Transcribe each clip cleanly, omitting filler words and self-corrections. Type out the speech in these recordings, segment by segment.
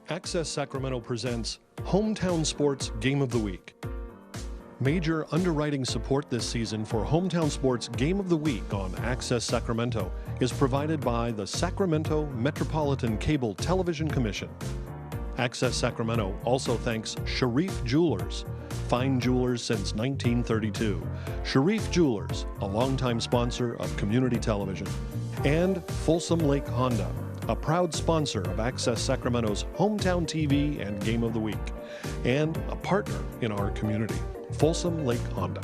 Access Sacramento presents Hometown Sports Game of the Week. Major underwriting support this season for Hometown Sports Game of the Week on Access Sacramento is provided by the Sacramento Metropolitan Cable Television Commission. Access Sacramento also thanks Sharif Jewelers, fine jewelers since 1932. Sharif Jewelers, a longtime sponsor of community television. And Folsom Lake Honda, a proud sponsor of Access Sacramento's Hometown TV and Game of the Week, and a partner in our community, Folsom Lake Honda.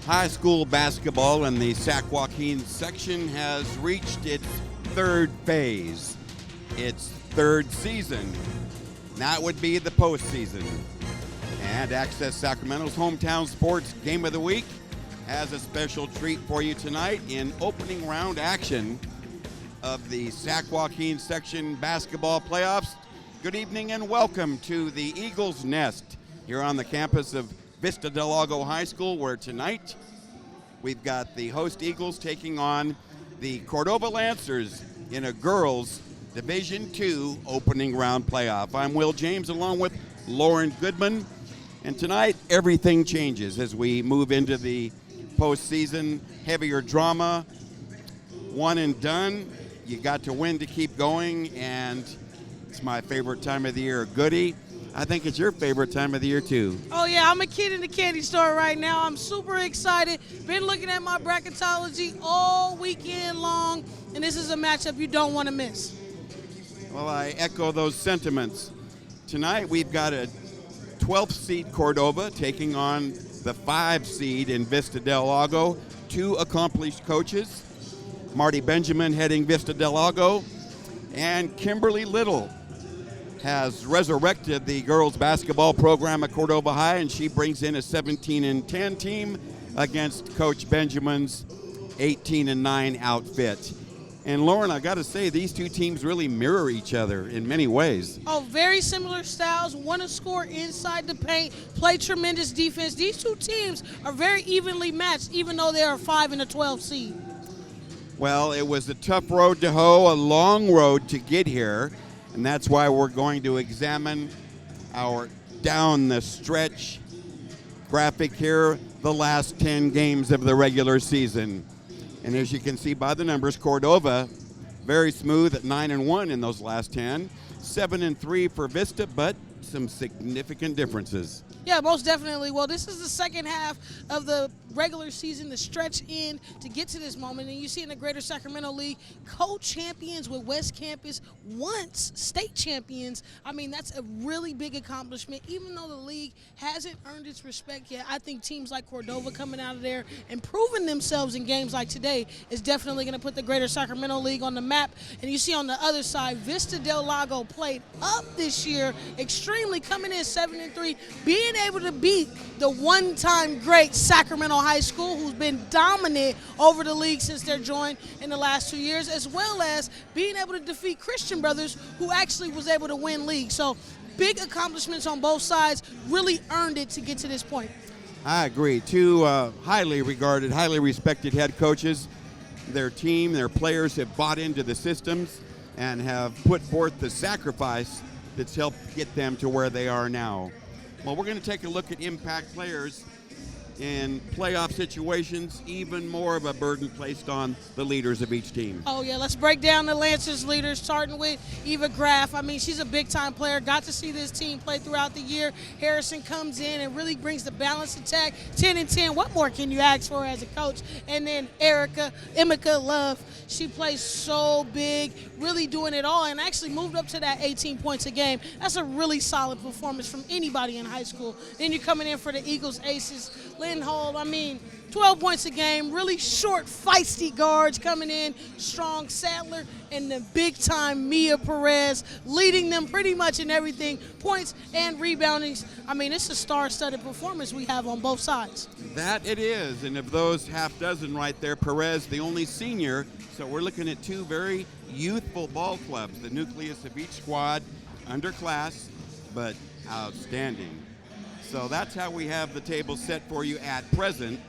High school basketball in the Sac Joaquin section has reached its third phase, its third season. That would be the postseason. And Access Sacramento's Hometown Sports Game of the Week has a special treat for you tonight in opening round action of the Sac Joaquin section basketball playoffs. Good evening and welcome to the Eagles Nest here on the campus of Vista Del Lago High School, where tonight we've got the host Eagles taking on the Cordova Lancers in a girls Division II opening round playoff. I'm Will James along with Lauren Goodman, and tonight everything changes as we move into the postseason. Heavier drama, one and done. You got to win to keep going, and it's my favorite time of the year, Goody. I think it's your favorite time of the year, too. Oh, yeah, I'm a kid in the candy store right now. I'm super excited. Been looking at my bracketology all weekend long, and this is a matchup you don't want to miss. Well, I echo those sentiments. Tonight, we've got a 12th seed Cordova taking on the 5 seed in Vista Del Lago. 2 accomplished coaches, Marty Benjamin heading Vista Del Lago, and Kimberly Little has resurrected the girls basketball program at Cordova High, and she brings in a 17-10 team against Coach Benjamin's 18-9 outfit. And Lauren, I got to say, these two teams really mirror each other in many ways. Oh, very similar styles. Want to score inside the paint, play tremendous defense. These two teams are very evenly matched, even though they are 5 and a 12 seed. Well, it was a tough road to hoe, a long road to get here. And that's why we're going to examine our down the stretch graphic here, the last 10 games of the regular season. And as you can see by the numbers, Cordova very smooth at 9-1 in those last 10, 7-3 for Vista, but some significant differences. Yeah, most definitely. Well, this is the second half of the regular season, the stretch in to get to this moment. And you see in the Greater Sacramento League, co-champions with West Campus, once state champions. I mean, that's a really big accomplishment. Even though the league hasn't earned its respect yet, I think teams like Cordova coming out of there and proving themselves in games like today is definitely going to put the Greater Sacramento League on the map. And you see on the other side, Vista Del Lago played up this year, extremely coming in 7-3, being able to beat the one-time great Sacramento High School, who's been dominant over the league since their join in the last 2 years, as well as being able to defeat Christian Brothers, who actually was able to win league. So big accomplishments on both sides, really earned it to get to this point. I agree. 2 highly regarded, highly respected head coaches. Their team, their players have bought into the systems and have put forth the sacrifice that's helped get them to where they are now. Well, we're going to take a look at impact players in playoff situations, even more of a burden placed on the leaders of each team. Oh, yeah, let's break down the Lancers leaders, starting with Eva Graff. I mean, she's a big-time player. Got to see this team play throughout the year. Harrison comes in and really brings the balanced attack. 10 and 10, what more can you ask for as a coach? And then Emeka Love, she plays so big, really doing it all, and actually moved up to that 18 points a game. That's a really solid performance from anybody in high school. Then you're coming in for the Eagles aces. Lynn Hall, I mean, 12 points a game, really short, feisty guards coming in, strong Sadler, and the big-time Mia Perez leading them pretty much in everything, points and reboundings. I mean, it's a star-studded performance we have on both sides. That it is, and of those half dozen right there, Perez, the only senior, so we're looking at two very youthful ball clubs, the nucleus of each squad, underclass, but outstanding. So that's how we have the table set for you at present.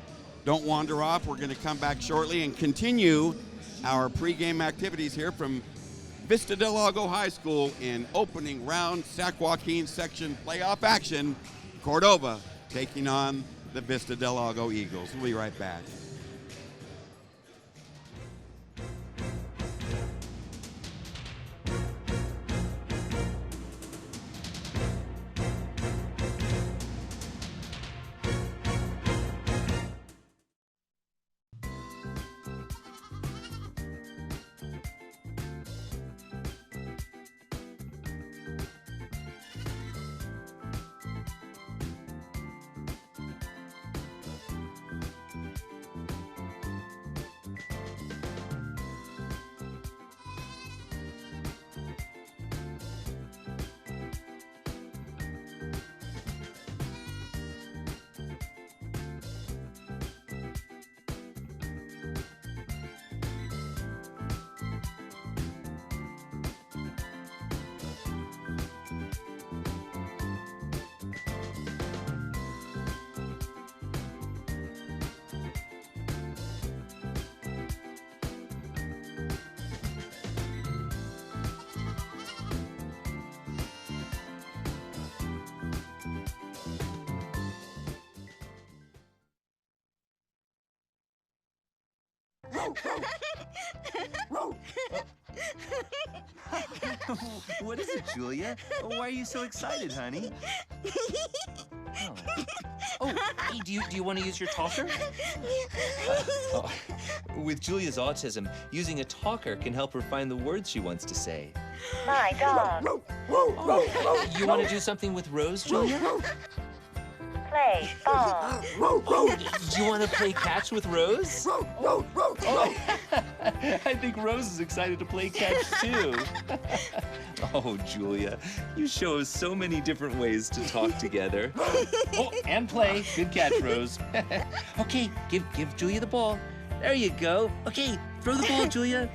Don't wander off. We're going to come back shortly and continue our pregame activities here from Vista Del Lago High School in opening round Sac Joaquin section playoff action. Cordova taking on the Vista Del Lago Eagles. We'll be right back. What is it, Julia? Why are you so excited, honey? Oh, hey, do you want to use your talker? With Julia's autism, using a talker can help her find the words she wants to say. My dog. You want to do something with Rose, Julia? Play ball. Do you want to play catch with Rose? I think Rose is excited to play catch too. Oh, Julia, you show us so many different ways to talk together. Oh, and play. Good catch, Rose. Okay, give Julia the ball. There you go. Okay, throw the ball, Julia.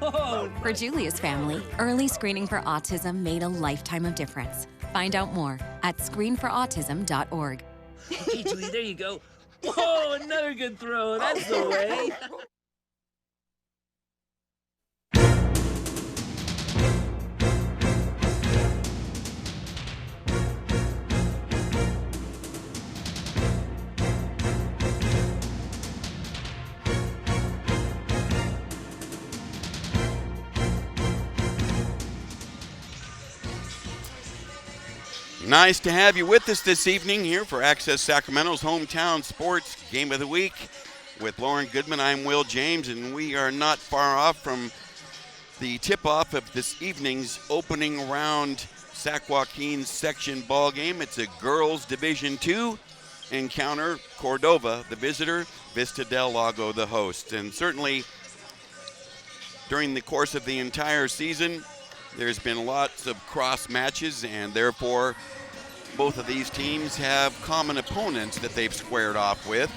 Oh, For Julia's family, early screening for autism made a lifetime of difference. Find out more at screenforautism.org. okay, Julia, there you go. Oh, another good throw. That's the way. Nice to have you with us this evening here for Access Sacramento's Hometown Sports Game of the Week. With Lauren Goodman, I'm Will James, and we are not far off from the tip-off of this evening's opening round Sac Joaquin section ball game. It's a girls Division II encounter. Cordova, the visitor, Vista Del Lago, the host. And certainly during the course of the entire season, there's been lots of cross matches, and therefore both of these teams have common opponents that they've squared off with,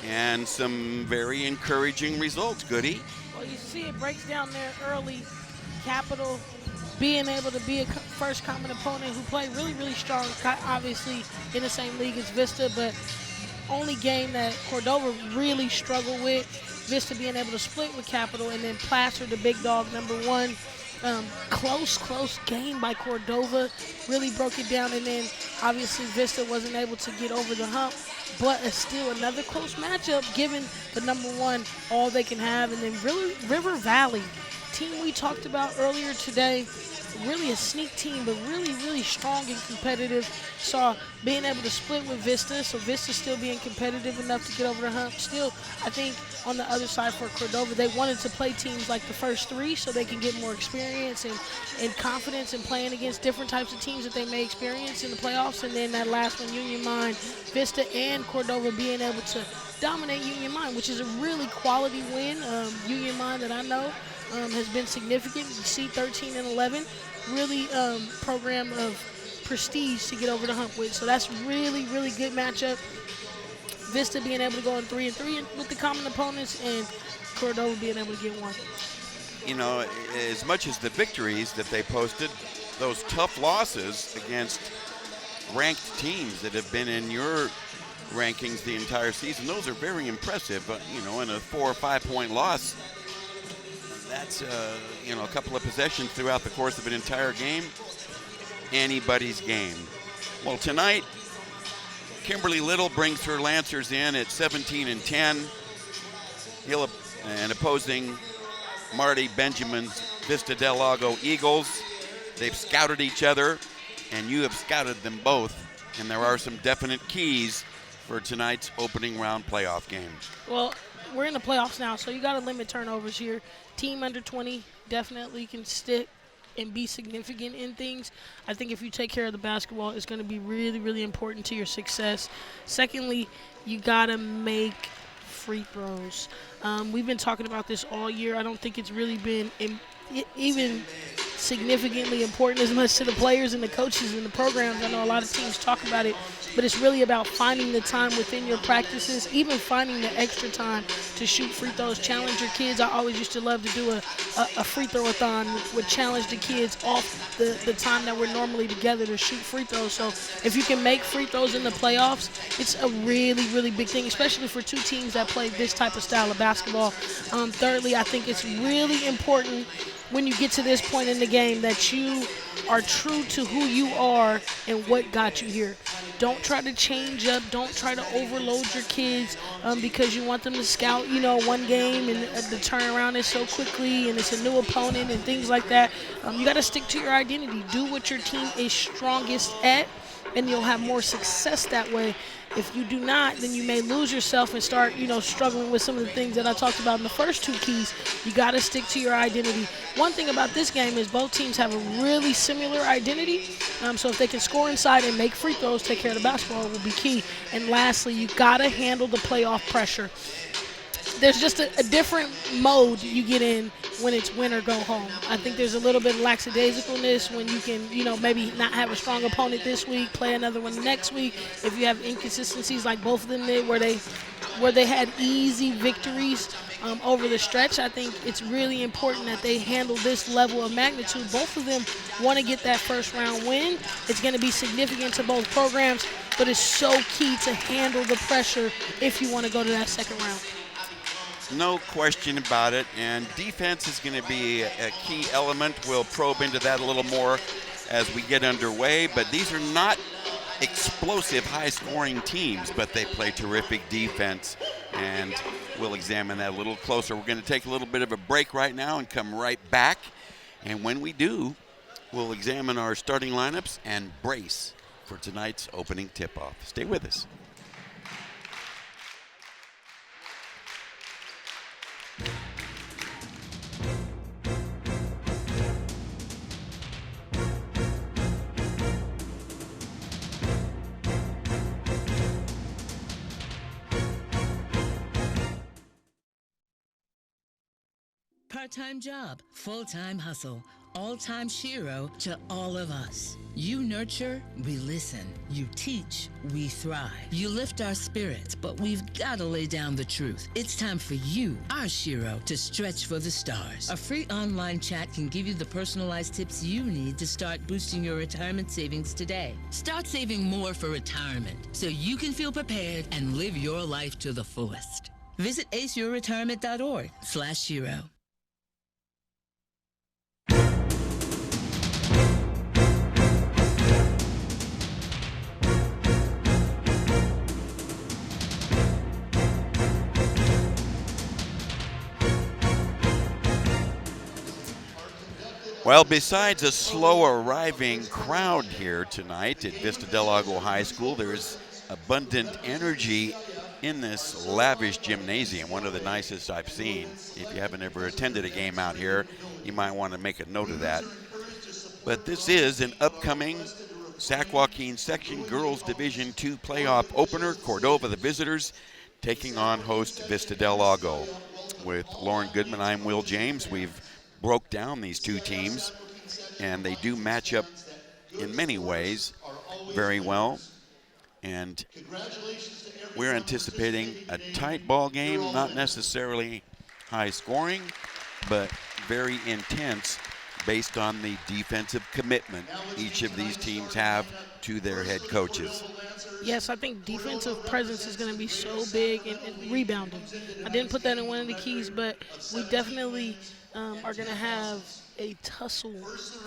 and some very encouraging results, Goody. Well, you see it breaks down there early. Capital being able to be a first common opponent who played really, really strong, obviously in the same league as Vista, but only game that Cordova really struggled with. Vista being able to split with Capital and then plaster the big dog number one. Close game by Cordova. Really broke it down, and then obviously Vista wasn't able to get over the hump. But it's still another close matchup, given the number one, all they can have. And then River Valley, team we talked about earlier today, really a sneak team, but really strong and competitive. Saw being able to split with Vista, so Vista still being competitive enough to get over the hump. Still, I think on the other side for Cordova, they wanted to play teams like the first three so they can get more experience and confidence in playing against different types of teams that they may experience in the playoffs. And then that last one, Union Mine, Vista and Cordova being able to dominate Union Mine, which is a really quality win. Union Mine that I know has been significant. You see 13 and 11, really program of prestige to get over the hump with. So that's really good matchup. Vista being able to go in 3-3 with the common opponents, and Cordova being able to get one. You know, as much as the victories that they posted, those tough losses against ranked teams that have been in your rankings the entire season, those are very impressive. But, you know, in a 4 or 5 point loss, that's, you know, a couple of possessions throughout the course of an entire game. Anybody's game. Well, tonight, Kimberly Little brings her Lancers in at 17 and 10. And opposing Marty Benjamin's Vista Del Lago Eagles. They've scouted each other, and you have scouted them both. And there are some definite keys for tonight's opening round playoff game. Well, we're in the playoffs now, so you got to limit turnovers here. Team under 20 definitely can stick and be significant in things. I think if you take care of the basketball, it's going to be really important to your success. Secondly, you got to make free throws. We've been talking about this all year. I don't think it's really been even significantly important as much to the players and the coaches and the programs. I know a lot of teams talk about it, but it's really about finding the time within your practices, even finding the extra time to shoot free throws. Challenge your kids. I always used to love to do a free throw-a-thon, would challenge the kids off the time that we're normally together to shoot free throws. So if you can make free throws in the playoffs, it's a really big thing, especially for two teams that play this type of style of basketball. Thirdly, I think it's really important when you get to this point in the game that you are true to who you are and what got you here. Don't try to change up. Don't try to overload your kids because you want them to scout, you know, one game and the turnaround is so quickly and it's a new opponent and things like that. You got to stick to your identity. Do what your team is strongest at, and you'll have more success that way. If you do not, then you may lose yourself and start, you know, struggling with some of the things that I talked about in the first two keys. You got to stick to your identity. One thing about this game is both teams have a really similar identity. So if they can score inside and make free throws, take care of the basketball will be key. And lastly, you got to handle the playoff pressure. There's just a different mode you get in when it's win or go home. I think there's a little bit of lackadaisicalness when you can, you know, maybe not have a strong opponent this week, play another one next week. If you have inconsistencies like both of them did where they had easy victories over the stretch, I think it's really important that they handle this level of magnitude. Both of them want to get that first round win. It's going to be significant to both programs, but it's so key to handle the pressure if you want to go to that second round. No question about it, and defense is going to be a key element. We'll probe into that a little more as we get underway, but these are not explosive, high-scoring teams, but they play terrific defense, and we'll examine that a little closer. We're going to take a little bit of a break right now and come right back, and when we do, we'll examine our starting lineups and brace for tonight's opening tip-off. Stay with us. Part-time job, full-time hustle, all-time Shiro to all of us. You nurture, we listen. You teach, we thrive. You lift our spirits, but we've got to lay down the truth. It's time for you, our Shiro, to stretch for the stars. A free online chat can give you the personalized tips you need to start boosting your retirement savings today. Start saving more for retirement so you can feel prepared and live your life to the fullest. Visit aceyourretirement.org/Shiro. Well, besides a slow arriving crowd here tonight at Vista Del Lago High School, there's abundant energy in this lavish gymnasium, one of the nicest I've seen. If you haven't ever attended a game out here, you might want to make a note of that. But this is an upcoming Sac Joaquin Section Girls Division II playoff opener. Cordova, the visitors, taking on host Vista Del Lago. With Lauren Goodman, I'm Will James. We've broke down these two teams, and they do match up in many ways very well. And we're anticipating a tight ball game, not necessarily high scoring, but very intense based on the defensive commitment each of these teams have to their head coaches. Yes, I think defensive presence is going to be so big, and rebounding. I didn't put that in one of the keys, but we definitely are going to have a tussle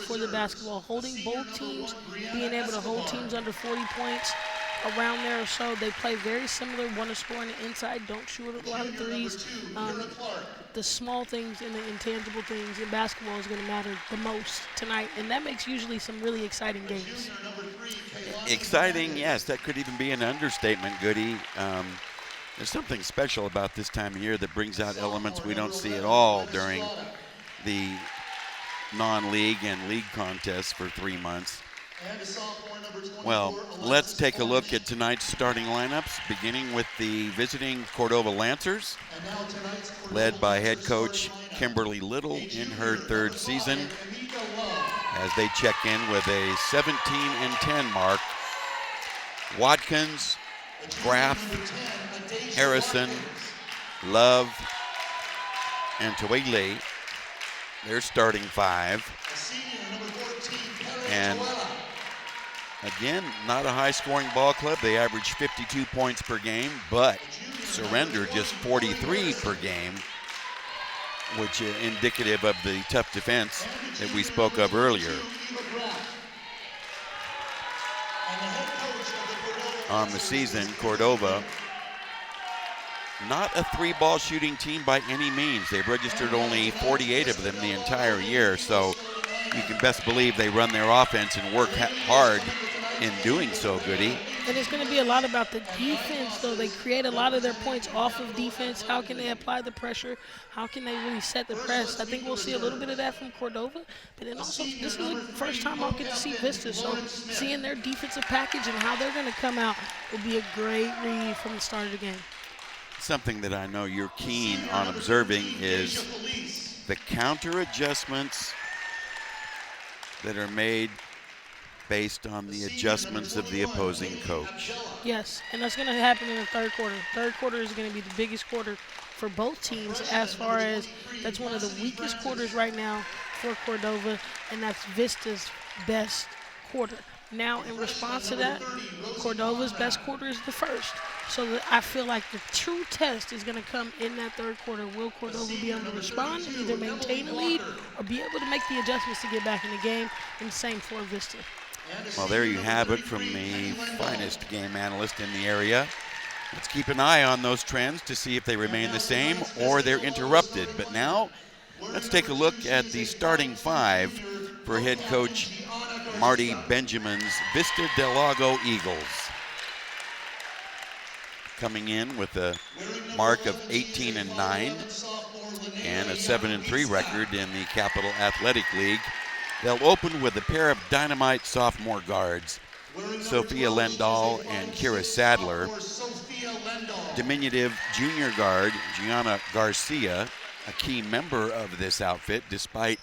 for the basketball, holding both teams, being able to hold teams under 40 points around there or so. They play very similar, want to score on the inside, don't shoot a lot of threes. The small things and the intangible things in basketball is going to matter the most tonight, and that makes usually some really exciting games. Exciting, yes, that could even be an understatement, Goody. There's something special about this time of year that brings out elements we don't see at all during the non-league and league contests for 3 months. Well, let's take a look at tonight's starting lineups, beginning with the visiting Cordova Lancers, led by head coach Kimberly Little in her 3rd season, as they check in with a 17-10 mark. Watkins, Graff, Harrison, Love, and Tawile, their starting 5. And again, not a high-scoring ball club. They average 52 points per game, but surrender just 43 per game, which is indicative of the tough defense that we spoke of earlier. On the season, Cordova, not a 3-ball shooting team by any means. They've registered only 48 of them the entire year, so you can best believe they run their offense and work hard in doing so, Goody. And it's going to be a lot about the defense, though. They create a lot of their points off of defense. How can they apply the pressure? How can they really set the press? I think we'll see a little bit of that from Cordova. But then also, this is the first time I'll get to see Vista. So seeing their defensive package and how they're going to come out will be a great read from the start of the game. Something that I know you're keen on observing is the counter adjustments that are made based on the adjustments of the opposing coach. Yes, and that's going to happen in the 3rd quarter. 3rd quarter is going to be the biggest quarter for both teams, as far as that's one of the weakest quarters right now for Cordova, and that's Vista's best quarter. Now, in response to that, Cordova's best quarter is the 1st. So I feel like the true test is going to come in that 3rd quarter. Will Cordova be able to respond, either maintain a lead, or be able to make the adjustments to get back in the game? And same for Vista. Well, there you have it from the finest game analyst in the area. Let's keep an eye on those trends to see if they remain the same or they're interrupted. But now, let's take a look at the starting 5 for head coach Marty Benjamin's Vista Del Lago Eagles. Coming in with a mark of 18-9 and a 7-3 record in the Capital Athletic League. They'll open with a pair of dynamite sophomore guards, Sophia Lendahl and Kira Sadler. Diminutive junior guard Gianna Garcia, a key member of this outfit despite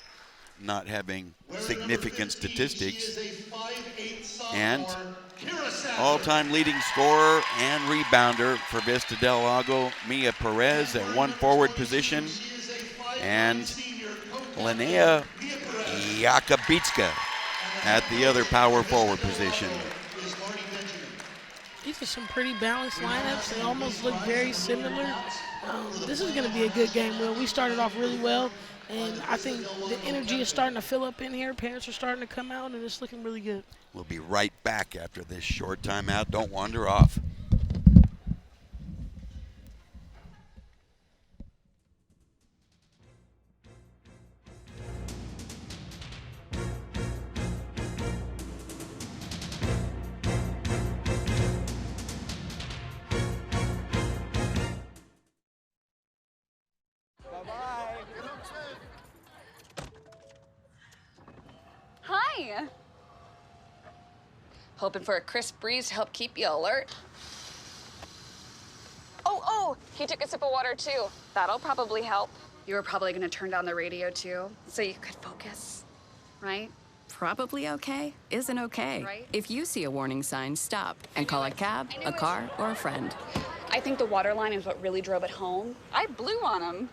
not having significant statistics. And all-time leading scorer and rebounder for Vista Del Lago, Mia Perez at one forward position, and Linnea Yakubitska at the other power forward position. These are some pretty balanced lineups. They almost look very similar. This is going to be a good game, Will. We started off really well, and I think the energy is starting to fill up in here. Parents are starting to come out, and it's looking really good. We'll be right back after this short timeout. Don't wander off. Hey. Hoping for a crisp breeze to help keep you alert. Oh, he took a sip of water too. That'll probably help. You were probably gonna turn down the radio too, so you could focus, right? Probably okay isn't okay. Right. If you see a warning sign, stop and call a cab, a car, or a friend. I think the water line is what really drove it home. I blew on him.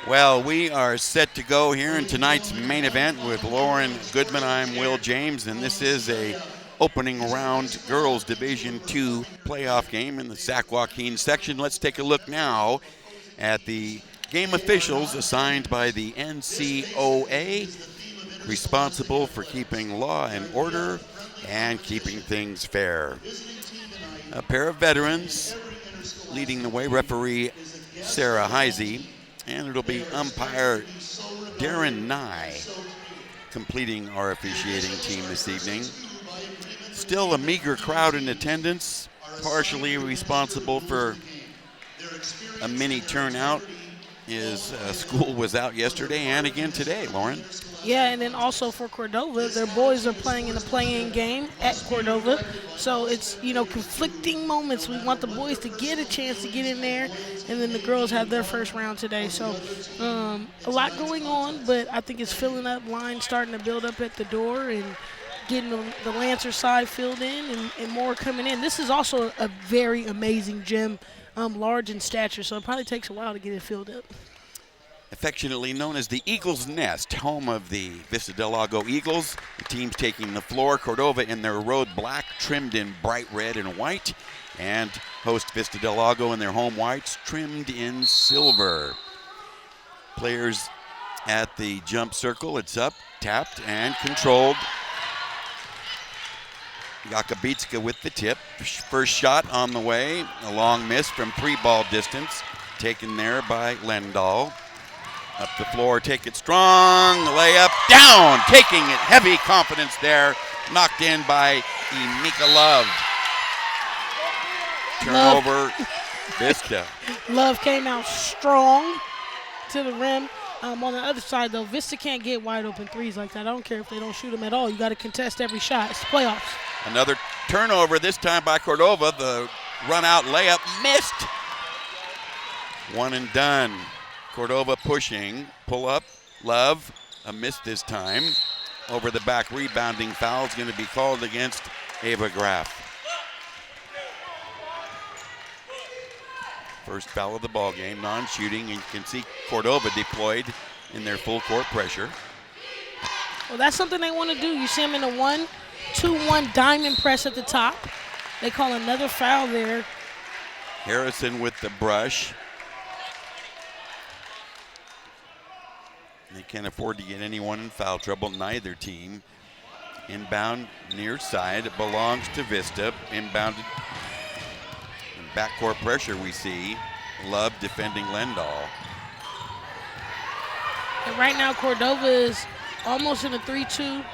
Well, we are set to go here in tonight's main event with Lauren Goodman. I'm Will James, and this is a opening round girls Division II playoff game in the Sac Joaquin section. Let's take a look now at the game officials assigned by the NCOA, responsible for keeping law and order and keeping things fair. A pair of veterans leading the way, referee Sarah Heisey, and it'll be umpire Darren Nye completing our officiating team this evening. Still a meager crowd in attendance, partially responsible for a mini turnout. School was out yesterday and again today, Lauren. Yeah, and then also for Cordova, their boys are playing in the play-in game at Cordova. So it's, conflicting moments. We want the boys to get a chance to get in there, and then the girls have their first round today. So a lot going on, but I think it's filling up, lines starting to build up at the door and getting the Lancer side filled in and more coming in. This is also a very amazing gym, large in stature, so it probably takes a while to get it filled up. Affectionately known as the Eagles Nest, home of the Vista Del Lago Eagles. The team's taking the floor. Cordova in their road black, trimmed in bright red and white. And host Vista Del Lago in their home whites, trimmed in silver. Players at the jump circle. It's up, tapped, and controlled. Yakubitska with the tip. First shot on the way. A long miss from 3-ball distance. Taken there by Lendahl. Up the floor, take it strong, layup, down, taking it, heavy confidence there, knocked in by Emeka Love. Turnover, Vista. Love came out strong to the rim. On the other side, though, Vista can't get wide open threes like that. I don't care if they don't shoot them at all. You got to contest every shot. It's the playoffs. Another turnover, this time by Cordova. The run-out layup missed. One and done. Cordova pushing, pull up, Love, a miss this time. Over the back, rebounding foul is going to be called against Ava Graff. First foul of the ball game, non-shooting, and you can see Cordova deployed in their full court pressure. Well, that's something they want to do. You see them in a 1-2-1 diamond press at the top. They call another foul there. Harrison with the brush. They can't afford to get anyone in foul trouble, neither team. Inbound near side, it belongs to Vista. Inbounded in backcourt pressure we see. Love defending Lendahl. And right now Cordova is almost in a 3-2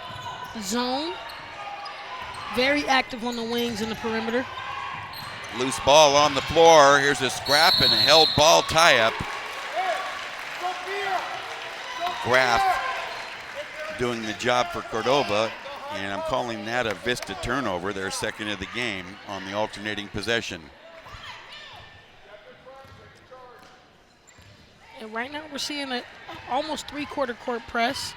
zone. Very active on the wings in the perimeter. Loose ball on the floor. Here's a scrap and a held ball tie-up. Graff doing the job for Cordova, and I'm calling that a Vista turnover, their second of the game on the alternating possession. And right now we're seeing an almost three-quarter court press.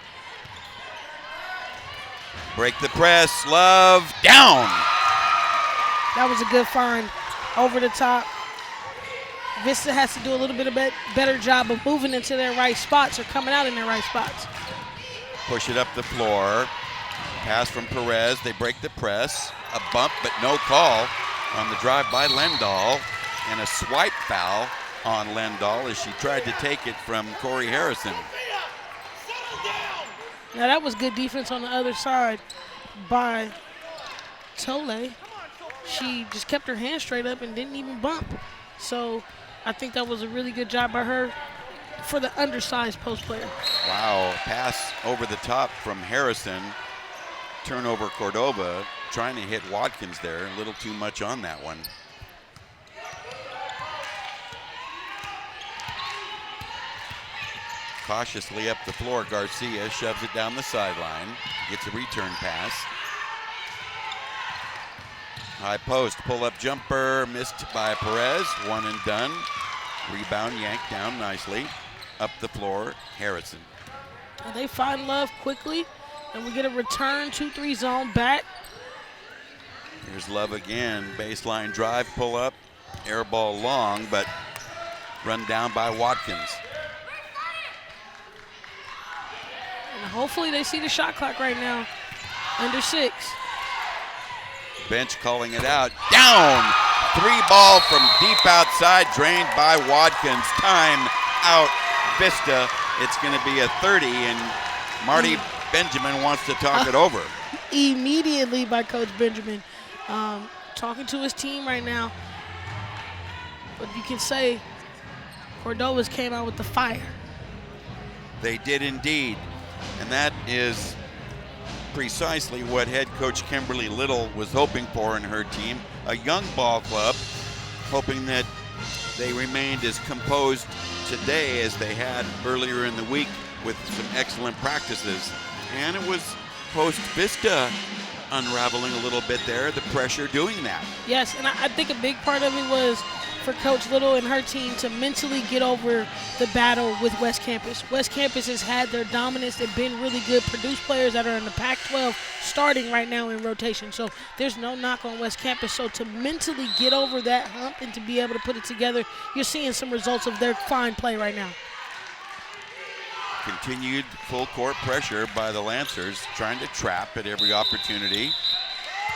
Break the press, Love, down. That was a good find over the top. Vista has to do a little bit of better job of moving into their right spots or coming out in their right spots. Push it up the floor. Pass from Perez. They break the press. A bump, but no call on the drive by Lendahl. And a swipe foul on Lendahl as she tried to take it from Corey Harrison. Now that was good defense on the other side by Tole. She just kept her hand straight up and didn't even bump. So I think that was a really good job by her for the undersized post player. Wow, pass over the top from Harrison. Turnover Cordova, trying to hit Watkins there. A little too much on that one. Cautiously up the floor, Garcia shoves it down the sideline. Gets a return pass. High post, pull-up jumper, missed by Perez, one and done. Rebound yanked down nicely. Up the floor, Harrison. And they find Love quickly, and we get a return 2-3 zone back. Here's Love again, baseline drive, pull up, air ball long, but run down by Watkins. And hopefully they see the shot clock right now, under 6. Bench calling it out. Down! 3 ball from deep outside, drained by Watkins. Time out, Vista. It's going to be a 30, and Marty Benjamin wants to talk it over. Immediately by Coach Benjamin. Talking to his team right now. But you can say Cordova's came out with the fire. They did indeed. And that is precisely what head coach Kimberly Little was hoping for in her team. A young ball club, hoping that they remained as composed today as they had earlier in the week with some excellent practices. And it was post Vista unraveling a little bit there, the pressure doing that. Yes, and I think a big part of it was for Coach Little and her team to mentally get over the battle with West Campus. West Campus has had their dominance. They've been really good, produced players that are in the Pac-12 starting right now in rotation. So there's no knock on West Campus. So to mentally get over that hump and to be able to put it together, you're seeing some results of their fine play right now. Continued full court pressure by the Lancers, trying to trap at every opportunity.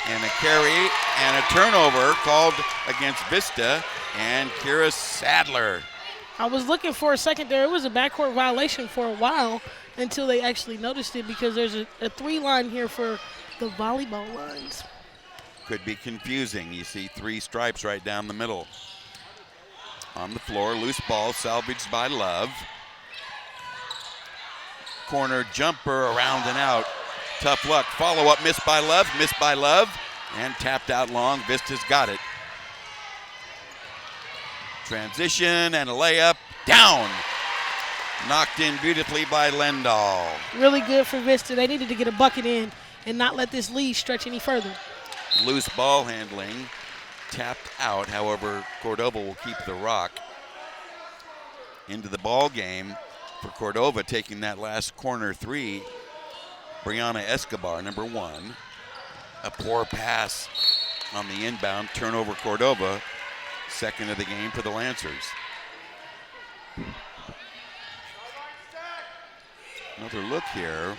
And a carry and a turnover called against Vista and Kira Sadler. I was looking for a second there. It was a backcourt violation for a while until they actually noticed it, because there's a 3-line here for the volleyball lines. Could be confusing. You see 3 stripes right down the middle. On the floor, loose ball salvaged by Love. Corner jumper around and out. Tough luck. Follow-up missed by Love, and tapped out long. Vista's got it. Transition and a layup. Down. Knocked in beautifully by Lendahl. Really good for Vista. They needed to get a bucket in and not let this lead stretch any further. Loose ball handling. Tapped out. However, Cordova will keep the rock. Into the ball game for Cordova, taking that last corner 3. Brianna Escobar, number 1. A poor pass on the inbound. Turnover Cordova. Second of the game for the Lancers. Another look here.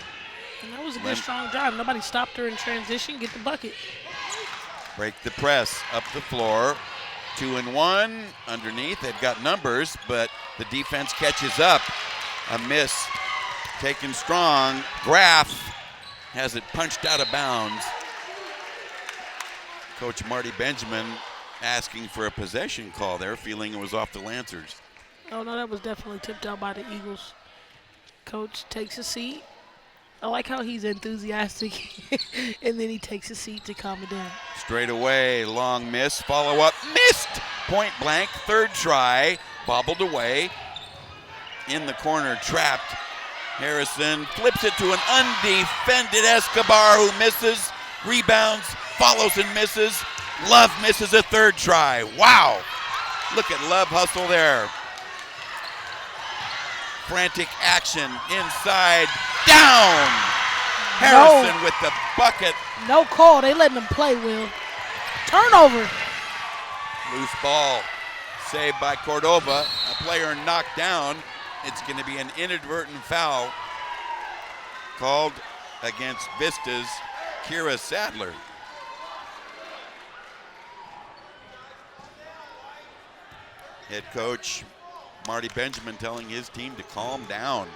And that was a good strong drive. Nobody stopped her in transition. Get the bucket. Break the press up the floor. 2 and 1 underneath. They've got numbers, but the defense catches up. A miss taken strong. Graff has it punched out of bounds. Coach Marty Benjamin asking for a possession call there, feeling it was off the Lancers. Oh, no, that was definitely tipped out by the Eagles. Coach takes a seat. I like how he's enthusiastic, and then he takes a seat to calm it down. Straight away, long miss, follow-up, missed! Point blank, 3rd try, bobbled away. In the corner, trapped. Harrison flips it to an undefended Escobar, who misses, rebounds, follows and misses. Love misses a 3rd try. Wow! Look at Love hustle there. Frantic action inside, down! Harrison with the bucket. No call. They letting them play, Will. turnover. Loose ball saved by Cordova. A player knocked down. It's going to be an inadvertent foul called against Vista's Kira Sadler. Head coach Marty Benjamin telling his team to calm down.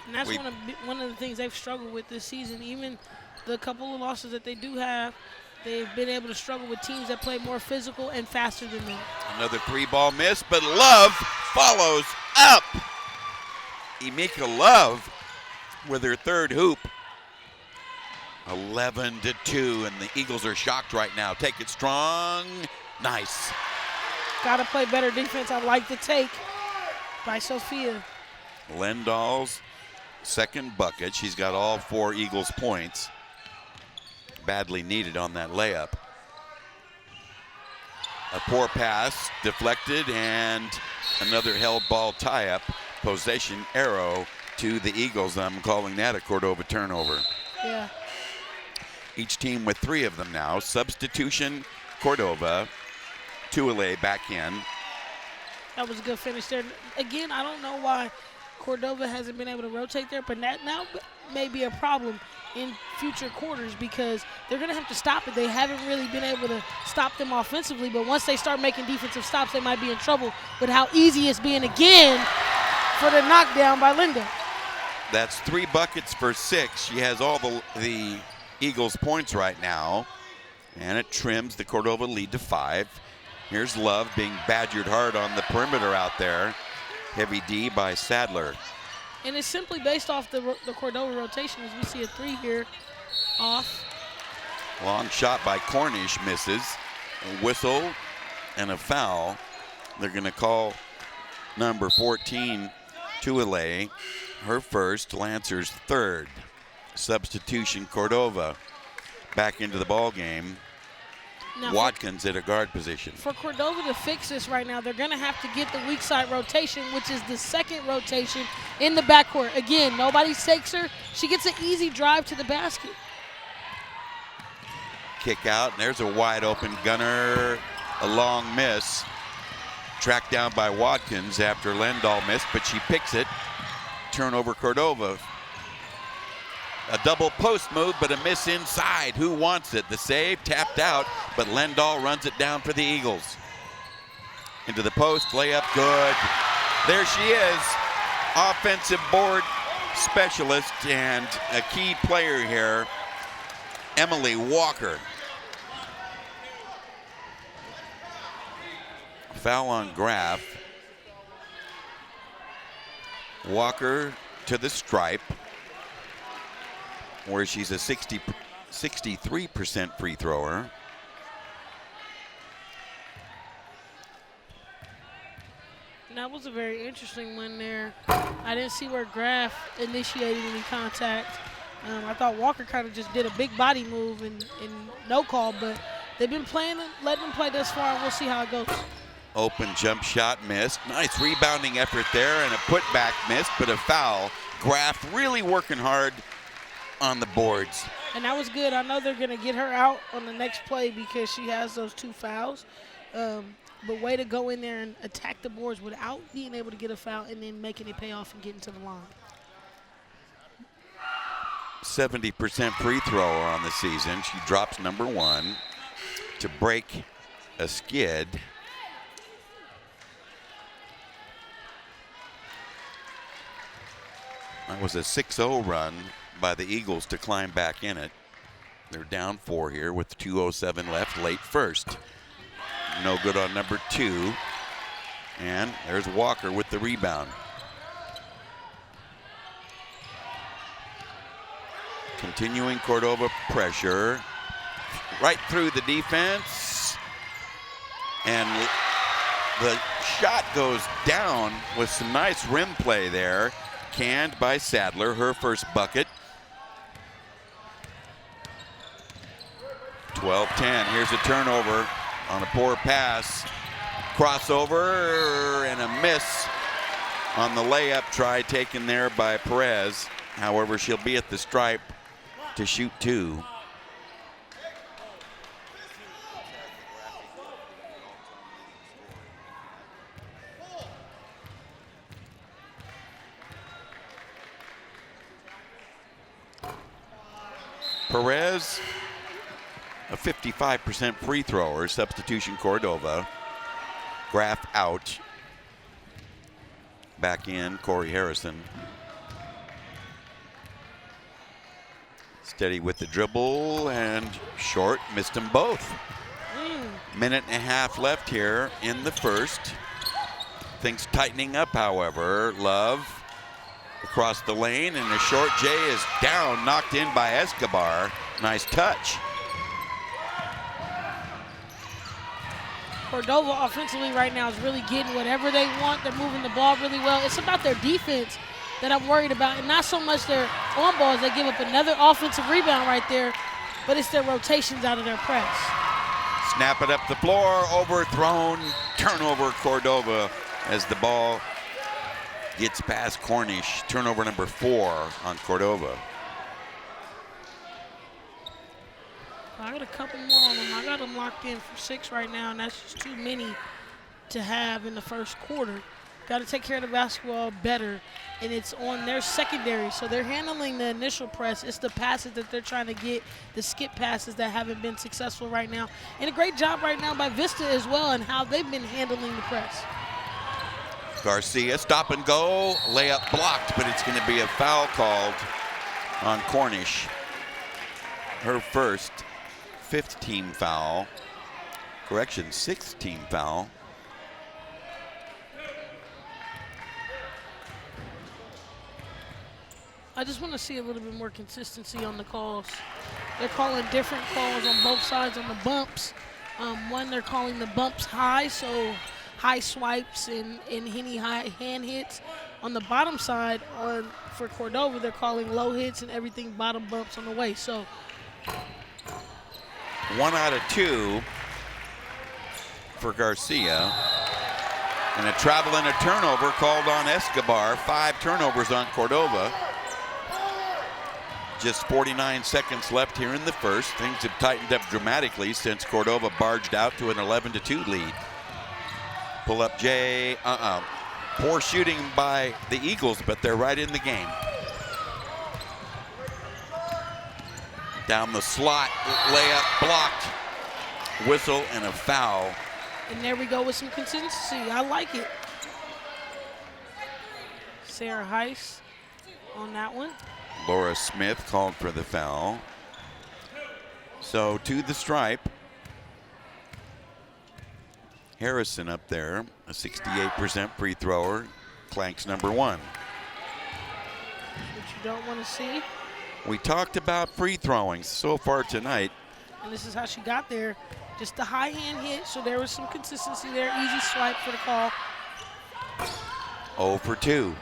And that's one of the things they've struggled with this season. Even the couple of losses that they do have, they've been able to struggle with teams that play more physical and faster than them. Another three-ball miss, but Love follows up. Emeka Love with her third hoop. 11-2, and the Eagles are shocked right now. Take it strong. Nice. Got to play better defense. I like the take by Sophia. Lendahl's second bucket. She's got all 4 Eagles points. Badly needed on that layup. A poor pass deflected, and another held ball tie-up. Possession arrow to the Eagles. I'm calling that a Cordova turnover. Yeah. Each team with 3 of them now. Substitution, Cordova. Tuile back in. That was a good finish there. Again, I don't know why Cordova hasn't been able to rotate there, but that now may be a problem in future quarters because they're going to have to stop it. They haven't really been able to stop them offensively, but once they start making defensive stops, they might be in trouble with how easy it's being again for the knockdown by Linda. That's 3 buckets for 6. She has all the Eagles' points right now, and it trims the Cordova lead to 5. Here's Love being badgered hard on the perimeter out there. Heavy D by Sadler. And it's simply based off the Cordova rotation as we see a 3 here off. Long shot by Cornish misses. A whistle and a foul. They're going to call number 14, Tuile, her first, Lancer's third. Substitution Cordova back into the ball game. Now Watkins at a guard position. For Cordova to fix this right now, they're going to have to get the weak side rotation, which is the second rotation in the backcourt. Again, nobody takes her. She gets an easy drive to the basket. Kick out, and there's a wide open Gunner. A long miss. Tracked down by Watkins after Lendahl missed, but she picks it. Turnover Cordova. A double post move, but a miss inside. Who wants it? The save, tapped out, but Lendahl runs it down for the Eagles. Into the post, layup, good. There she is, offensive board specialist and a key player here, Emily Walker. Foul on Graff. Walker to the stripe, where she's a 63% free thrower. That was a very interesting one there. I didn't see where Graff initiated any contact. I thought Walker kind of just did a big body move and no call, but they've been playing, letting them play thus far, and we'll see how it goes. Open jump shot missed. Nice rebounding effort there, and a putback missed, but a foul. Graff really working hard on the boards. And that was good. I know they're going to get her out on the next play because she has those 2 fouls. But way to go in there and attack the boards without being able to get a foul and then making it pay off and getting to the line. 70% free thrower on the season. She drops number 1 to break a skid. That was a 6-0 run by the Eagles to climb back in it. They're down 4 here with 2:07 left, late first. No good on number 2. And there's Walker with the rebound. Continuing Cordova pressure. Right through the defense. And the shot goes down with some nice rim play there. Canned by Sadler, her first bucket. 12-10, here's a turnover on a poor pass. Crossover and a miss on the layup try taken there by Perez. However, she'll be at the stripe to shoot 2. Perez, a 55% free thrower. Substitution Cordova. Graf out. Back in Corey Harrison. Steady with the dribble and short. Missed them both. Minute and a half left here in the first. Things tightening up, however. Love across the lane, and a short J is down, knocked in by Escobar. Nice touch. Cordova offensively right now is really getting whatever they want. They're moving the ball really well. It's about their defense that I'm worried about, and not so much their on balls. They give up another offensive rebound right there, but it's their rotations out of their press. Snap it up the floor, overthrown, turnover Cordova as the ball gets past Cornish. Turnover number 4 on Cordova. I got a couple more on them. I got them locked in for 6 right now, and that's just too many to have in the first quarter. Got to take care of the basketball better, and it's on their secondary. So they're handling the initial press. It's the passes that they're trying to get, the skip passes that haven't been successful right now. And a great job right now by Vista as well and how they've been handling the press. Garcia, stop and go, layup blocked, but it's going to be a foul called on Cornish. Her first, 5th team foul. Correction, 6th team foul. I just want to see a little bit more consistency on the calls. They're calling different calls on both sides on the bumps. One, they're calling the bumps high, so high swipes and any high hand hits. On the bottom side, for Cordova, they're calling low hits and everything bottom bumps on the way. So 1 out of 2 for Garcia. And a travel and a turnover called on Escobar. 5 turnovers on Cordova. Just 49 seconds left here in the first. Things have tightened up dramatically since Cordova barged out to an 11-2 lead. Pull up J, Poor shooting by the Eagles, but they're right in the game. Down the slot, layup blocked. Whistle and a foul. And there we go with some consistency. I like it. Sarah Heiss on that one. Laura Smith called for the foul. So to the stripe. Harrison up there, a 68% free thrower, clanks number 1. What you don't want to see. We talked about free throwing so far tonight. And this is how she got there. Just the high hand hit, so there was some consistency there. Easy swipe for the call. 0 for 2.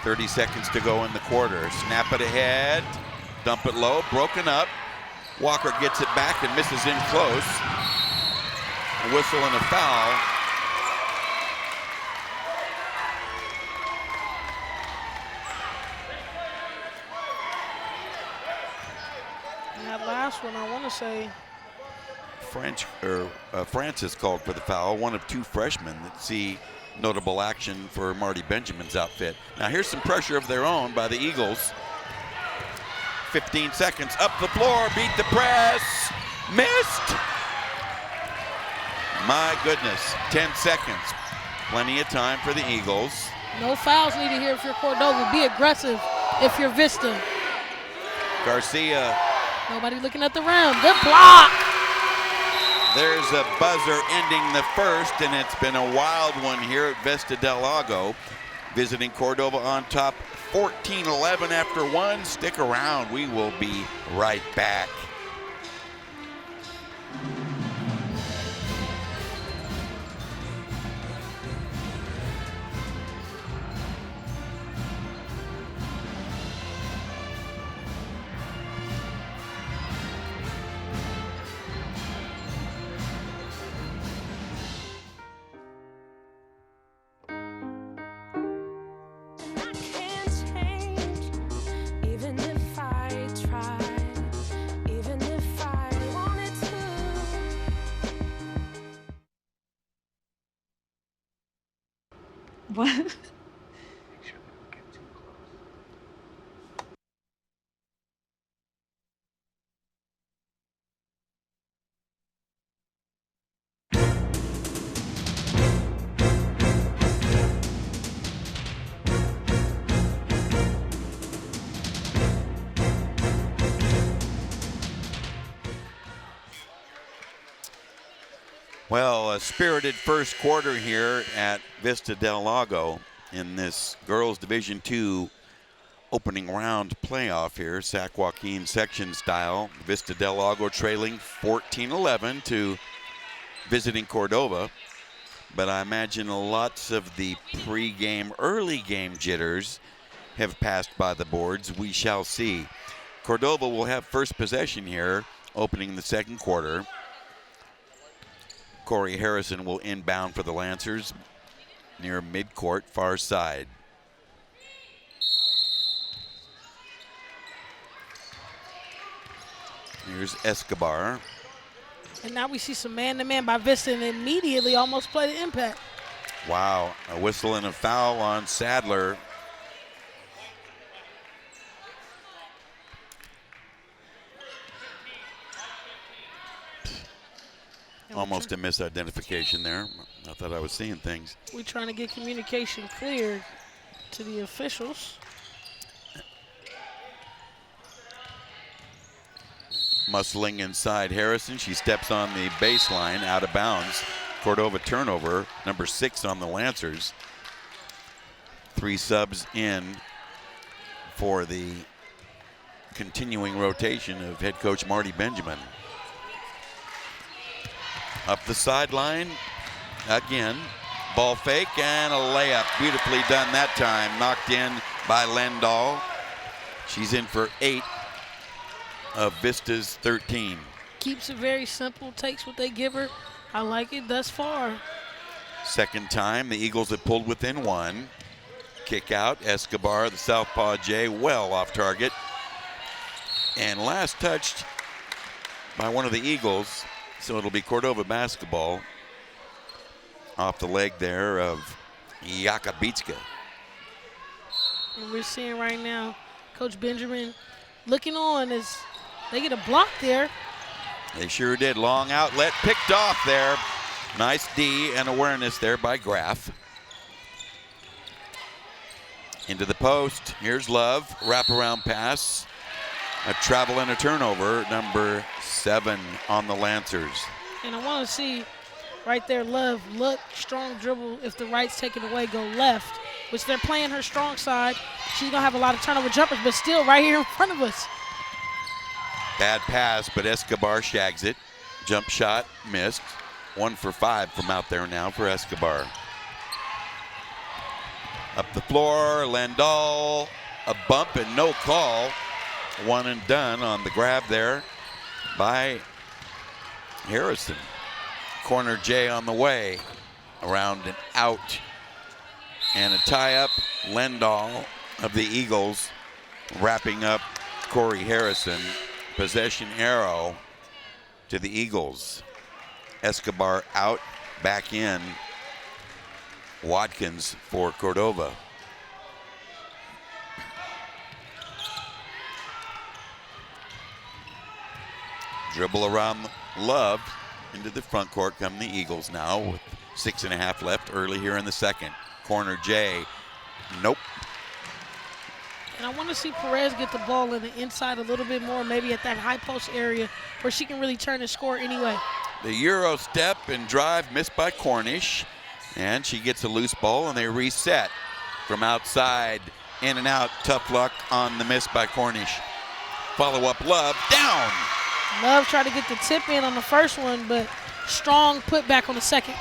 .30 seconds to go in the quarter. Snap it ahead, dump it low, broken up. Walker gets it back and misses in close. A whistle and a foul. And that last one, I want to say. Francis called for the foul, one of 2 freshmen that see notable action for Marty Benjamin's outfit. Now here's some pressure of their own by the Eagles. 15 seconds, up the floor, beat the press, missed. My goodness, 10 seconds. Plenty of time for the Eagles. No fouls needed here if you're Cordova. Be aggressive if you're Vista. Garcia. Nobody looking at the rim. Good block. There's a buzzer ending the first, and it's been a wild one here at Vista Del Lago. Visiting Cordova on top 14-11 after 1. Stick around. We will be right back. What? Well, a spirited first quarter here at Vista Del Lago in this girls Division II opening round playoff here, Sac Joaquin section style. Vista Del Lago trailing 14-11 to visiting Cordova. But I imagine lots of the pre-game, early game jitters have passed by the boards. We shall see. Cordova will have first possession here, opening the second quarter. Corey Harrison will inbound for the Lancers near midcourt, far side. Here's Escobar. And now we see some man-to-man by Vista and immediately almost play the impact. Wow, a whistle and a foul on Sadler. Almost a misidentification there. I thought I was seeing things. We're trying to get communication clear to the officials. Muscling inside Harrison. She steps on the baseline, out of bounds. Cordova turnover, number 6 on the Lancers. 3 subs in for the continuing rotation of head coach Marty Benjamin. Up the sideline again. Ball fake and a layup. Beautifully done that time. Knocked in by Lendahl. She's in for 8 of Vista's 13. Keeps it very simple, takes what they give her. I like it thus far. Second time, the Eagles have pulled within 1. Kick out, Escobar, the southpaw J, well off target. And last touched by one of the Eagles, so it'll be Cordova basketball off the leg there of Yakabitska. And we're seeing right now Coach Benjamin looking on as they get a block there. They sure did. Long outlet picked off there. Nice D and awareness there by Graff. Into the post. Here's Love. Wraparound pass. A travel and a turnover. Number 7 on the Lancers. And I want to see right there, Love look, strong dribble. If the right's taken away, go left, which they're playing her strong side. She's going to have a lot of turnover jumpers, but still right here in front of us. Bad pass, but Escobar shags it. Jump shot missed. 1 for 5 from out there now for Escobar. Up the floor, Lendahl. A bump and no call. 1 and done on the grab there by Harrison. Corner J on the way. Around and out. And a tie-up. Lendahl of the Eagles wrapping up Corey Harrison. Possession arrow to the Eagles. Escobar out, back in. Watkins for Cordova. Dribble around Love. Into the front court come the Eagles now with 6.5 left early here in the second. Corner J. Nope. And I want to see Perez get the ball in the inside a little bit more, maybe at that high post area where she can really turn and score anyway. The Euro step and drive missed by Cornish. And she gets a loose ball and they reset from outside. In and out, tough luck on the miss by Cornish. Follow up Love, down. Love tried to get the tip in on the first one, but strong put back on the second.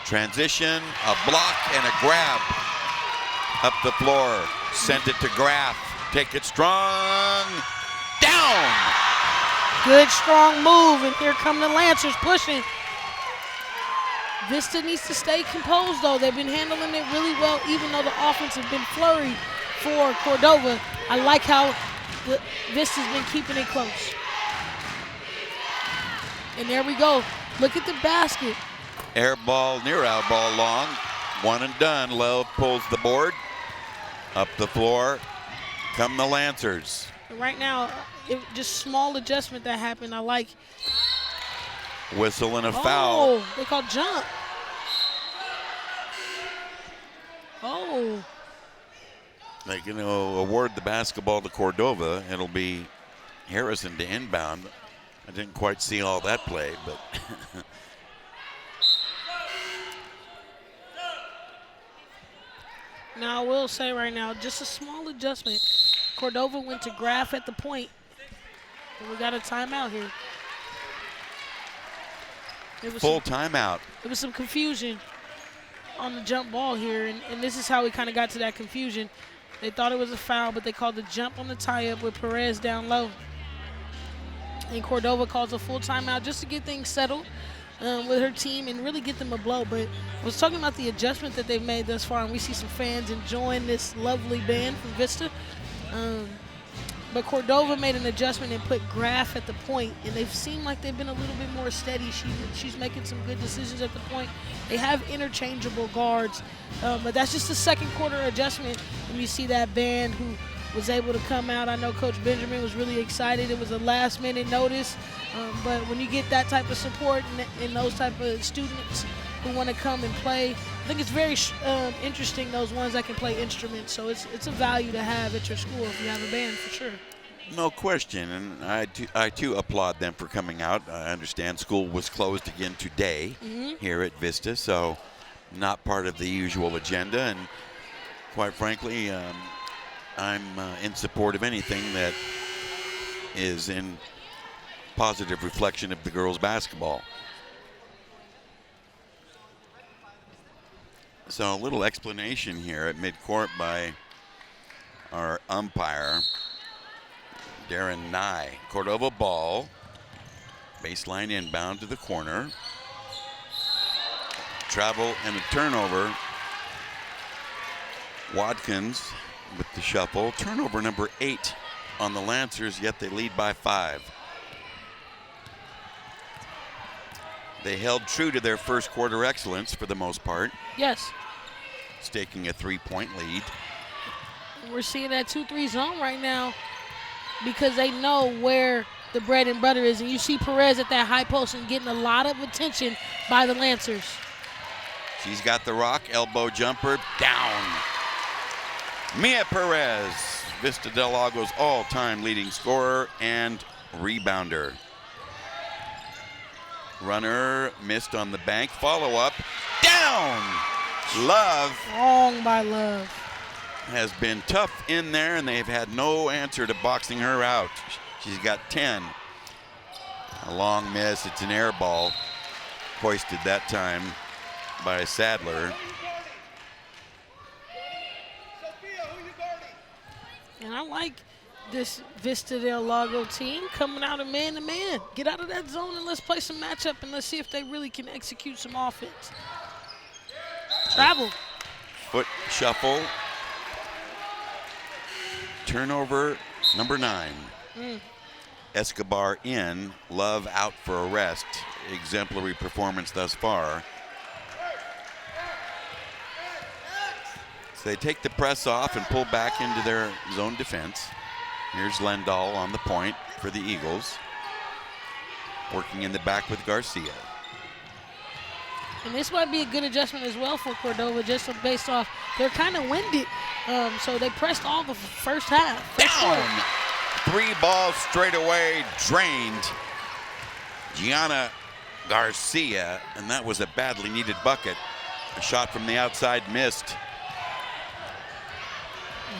Transition, a block and a grab. Up the floor, sent it to Graff. Take it strong, down. Good strong move, and here come the Lancers pushing. Vista needs to stay composed, though. They've been handling it really well, even though the offense has been flurried for Cordova. I like how Vista's been keeping it close. And there we go. Look at the basket. Air ball, near out ball long. 1 and done. Love pulls the board. Up the floor come the Lancers. Right now, just small adjustment that happened. I like. Whistle and a foul. Oh, they call jump. Oh. They're going to award the basketball to Cordova. It'll be Harrison to inbound. I didn't quite see all that play, but Now, I will say right now, just a small adjustment. Cordova went to Graf at the point. And we got a timeout here. Full timeout. There was some confusion on the jump ball here, and this is how we kind of got to that confusion. They thought it was a foul, but they called the jump on the tie-up with Perez down low. And Cordova calls a full timeout just to get things settled with her team and really get them a blow. But I was talking about the adjustment that they've made thus far, and we see some fans enjoying this lovely band from Vista. But Cordova made an adjustment and put Graf at the point, and they've seemed like they've been a little bit more steady. She's making some good decisions at the point. They have interchangeable guards, but that's just a second quarter adjustment. And you see that band who was able to come out. I know Coach Benjamin was really excited. It was a last-minute notice, but when you get that type of support and those type of students who want to come and play, I think it's very interesting, those ones that can play instruments. So it's a value to have at your school if you have a band, for sure. No question, and I too applaud them for coming out. I understand school was closed again today here at Vista, so not part of the usual agenda. And quite frankly, I'm in support of anything that is in positive reflection of the girls' basketball. So a little explanation here at midcourt by our umpire, Darren Nye. Cordova ball, baseline inbound to the corner. Travel and a turnover. Watkins with the shuffle. Turnover number 8 on the Lancers, yet they lead by 5. They held true to their first quarter excellence for the most part. Yes. Staking a 3-point lead. We're seeing that 2-3 zone right now because they know where the bread and butter is. And you see Perez at that high post and getting a lot of attention by the Lancers. She's got the rock, elbow jumper, down. Mia Perez, Vista Del Lago's all-time leading scorer and rebounder. Runner missed on the bank. Follow up, down. Love. Wrong by Love. Has been tough in there, and they've had no answer to boxing her out. She's got 10. A long miss. It's an air ball. Hoisted that time by Sadler. And I like this Vista Del Lago team coming out of man-to-man. Get out of that zone and let's play some matchup and let's see if they really can execute some offense. Travel. Foot shuffle. Turnover number 9. Escobar in, Love out for a rest. Exemplary performance thus far. So they take the press off and pull back into their zone defense. Here's Lendahl on the point for the Eagles. Working in the back with Garcia. And this might be a good adjustment as well for Cordova, just based off, they're kind of winded. So they pressed all the first half. Down. 3 balls straight away, drained. Gianna Garcia, and that was a badly needed bucket. A shot from the outside missed.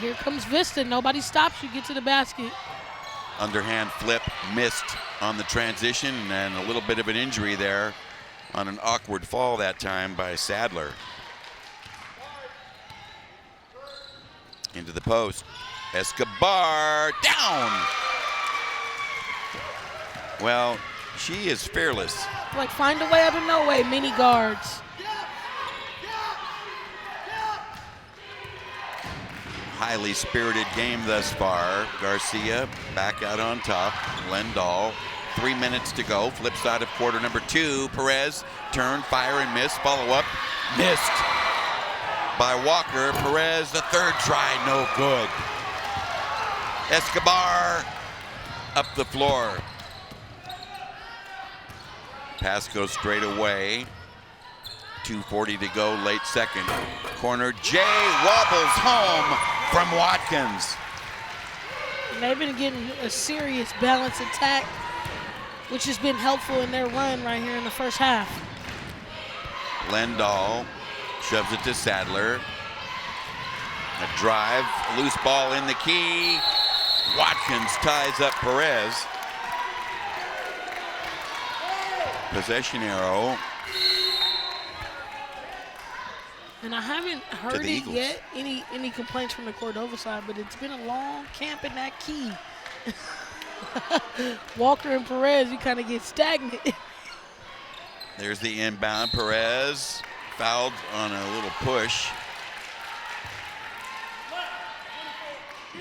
Here comes Vista. Nobody stops you. Get to the basket. Underhand flip missed on the transition, and a little bit of an injury there on an awkward fall that time by Sadler. Into the post. Escobar down. Well, she is fearless. Like, find a way out of no way, mini guards. Highly spirited game thus far. Garcia back out on top. Lendahl, 3 minutes to go. Flip side of quarter number 2. Perez, turn, fire and miss. Follow up, missed by Walker. Perez, the third try, no good. Escobar up the floor. Pass goes straight away. 2:40 to go, late second. Corner, Jay wobbles home from Watkins. And they've been getting a serious balanced attack, which has been helpful in their run right here in the first half. Lendahl shoves it to Sadler. A drive, loose ball in the key. Watkins ties up Perez. Possession arrow. And I haven't heard it yet, any complaints from the Cordova side, but it's been a long camp in that key. Walker and Perez, you kind of get stagnant. There's the inbound. Perez fouled on a little push.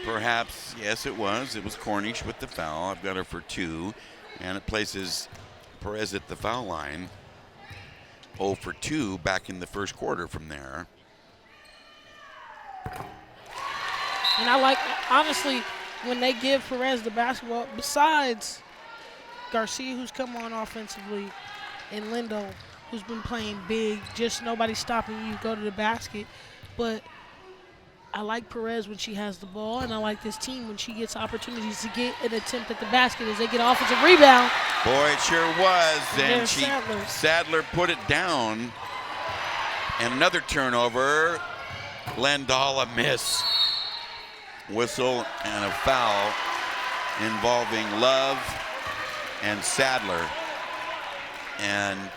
Perhaps, yes, it was. It was Cornish with the foul. I've got her for 2, and it places Perez at the foul line. 0 for 2 back in the first quarter from there. And I like, honestly, when they give Perez the basketball, besides Garcia, who's come on offensively, and Lindo, who's been playing big, just nobody stopping you, go to the basket. But I like Perez when she has the ball, and I like this team when she gets opportunities to get an attempt at the basket as they get offensive rebound. Boy, it sure was, and Sadler. Sadler put it down. And another turnover. Lendahl a miss. Whistle and a foul involving Love and Sadler. And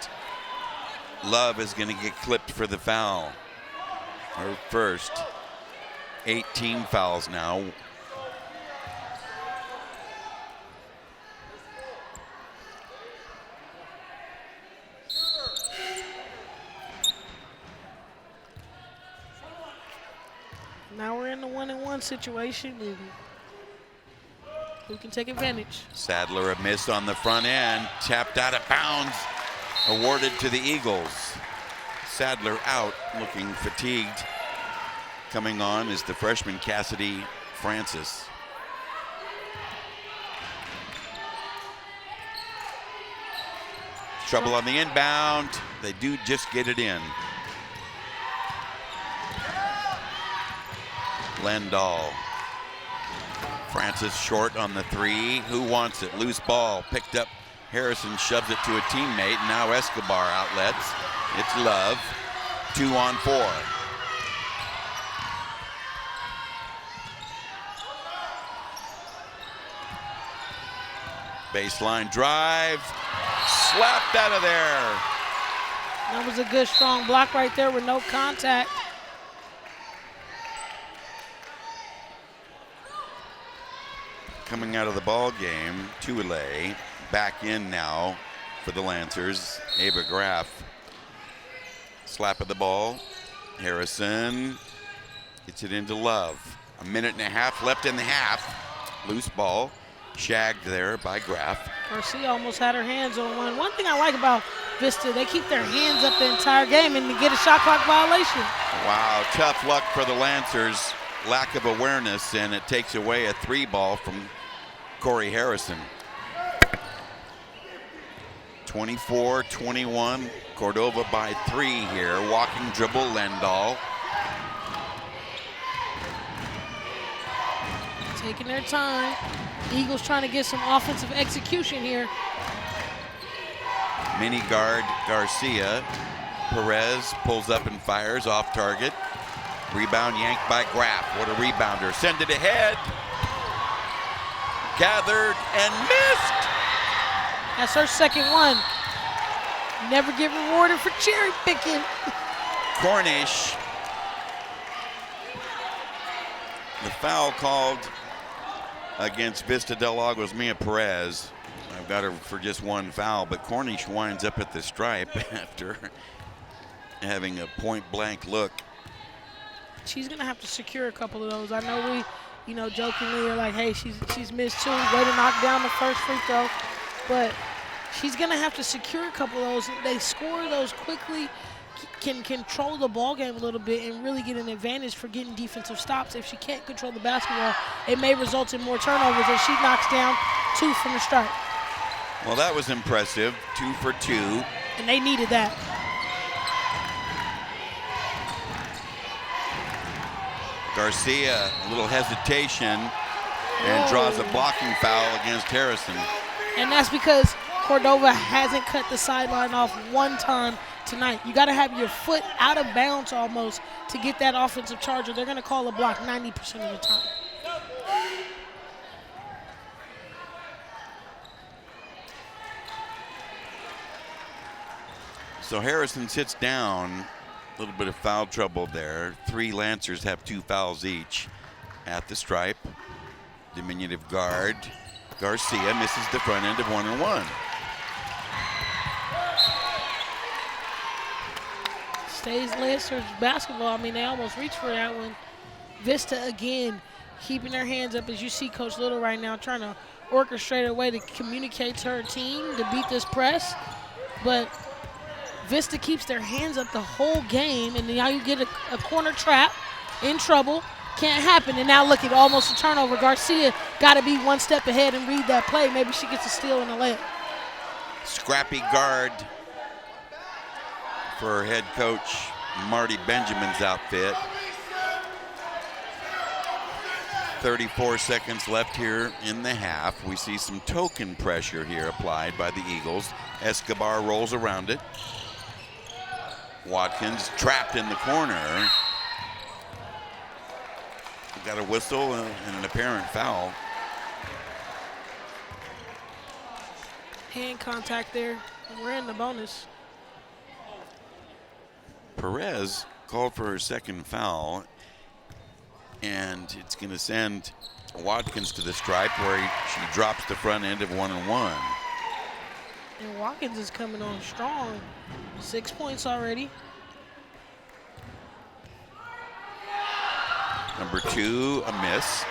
Love is going to get clipped for the foul. Her first. 18 fouls now. Now we're in the 1-and-1 situation, and who can take advantage? Sadler a miss on the front end, tapped out of bounds, awarded to the Eagles. Sadler out, looking fatigued. Coming on is the freshman Cassidy Francis. Trouble on the inbound. They do just get it in. Lendahl. Francis short on the 3. Who wants it? Loose ball picked up. Harrison shoves it to a teammate. Now Escobar outlets. It's Love. 2 on 4. Baseline drive, slapped out of there. That was a good strong block right there with no contact. Coming out of the ball game, Tuile back in now for the Lancers. Ava Graff. Slap of the ball. Harrison gets it into Love. 1.5 minutes left in the half. Loose ball. Shagged there by Graff. Garcia almost had her hands on one. One thing I like about Vista, they keep their hands up the entire game and to get a shot clock violation. Wow, tough luck for the Lancers. Lack of awareness, and it takes away a 3 ball from Corey Harrison. 24-21, Cordova by 3 here. Walking dribble, Lendahl. Taking their time. Eagles trying to get some offensive execution here. Mini guard Garcia. Perez pulls up and fires off target. Rebound yanked by Graff. What a rebounder. Send it ahead. Gathered and missed. That's her second one. Never get rewarded for cherry picking. Cornish. The foul called against Vista Del Lago's Mia Perez. I've got her for just 1 foul, but Cornish winds up at the stripe after having a point-blank look. She's gonna have to secure a couple of those. I know we, jokingly are like, hey, she's missed 2, way to knock down the first free throw, but she's gonna have to secure a couple of those. They score those quickly, can control the ball game a little bit and really get an advantage for getting defensive stops. If she can't control the basketball, it may result in more turnovers as she knocks down 2 from the stripe. Well, that was impressive. 2 for 2. And they needed that. Garcia, a little hesitation, and draws a blocking foul against Harrison. And that's because Cordova hasn't cut the sideline off one time tonight. You got to have your foot out of bounds almost to get that offensive charge, or they're going to call a block 90% of the time. So Harrison sits down, a little bit of foul trouble there. 3 Lancers have 2 fouls each at the stripe. Diminutive guard Garcia misses the front end of 1-1. Stays Lancers basketball. I mean, they almost reached for that one. Vista again keeping their hands up, as you see Coach Little right now trying to orchestrate a way to communicate to her team to beat this press. But Vista keeps their hands up the whole game, and now you get a corner trap, in trouble, can't happen. And now look at almost a turnover. Garcia got to be one step ahead and read that play. Maybe she gets a steal and a layup. Scrappy guard for head coach Marty Benjamin's outfit. 34 seconds left here in the half. We see some token pressure here applied by the Eagles. Escobar rolls around it. Watkins trapped in the corner. We got a whistle and an apparent foul. Hand contact there. We're in the bonus. Perez called for her second foul, and it's going to send Watkins to the stripe where she drops the front end of 1-1. And Watkins is coming on strong. 6 points already. Number 2, a miss.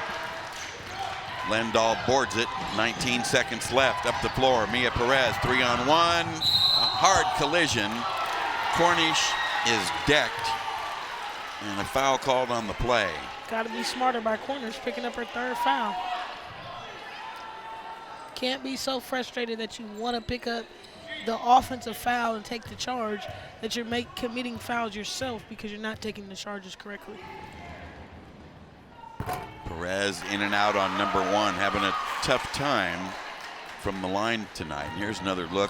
Lendahl boards it. 19 seconds left. Up the floor. Mia Perez, 3-on-1. A hard collision. Cornish is decked. And a foul called on the play. Got to be smarter by Cornish, picking up her 3rd foul. Can't be so frustrated that you want to pick up the offensive foul and take the charge that you're committing fouls yourself because you're not taking the charges correctly. Perez in and out on number 1, having a tough time from the line tonight. And here's another look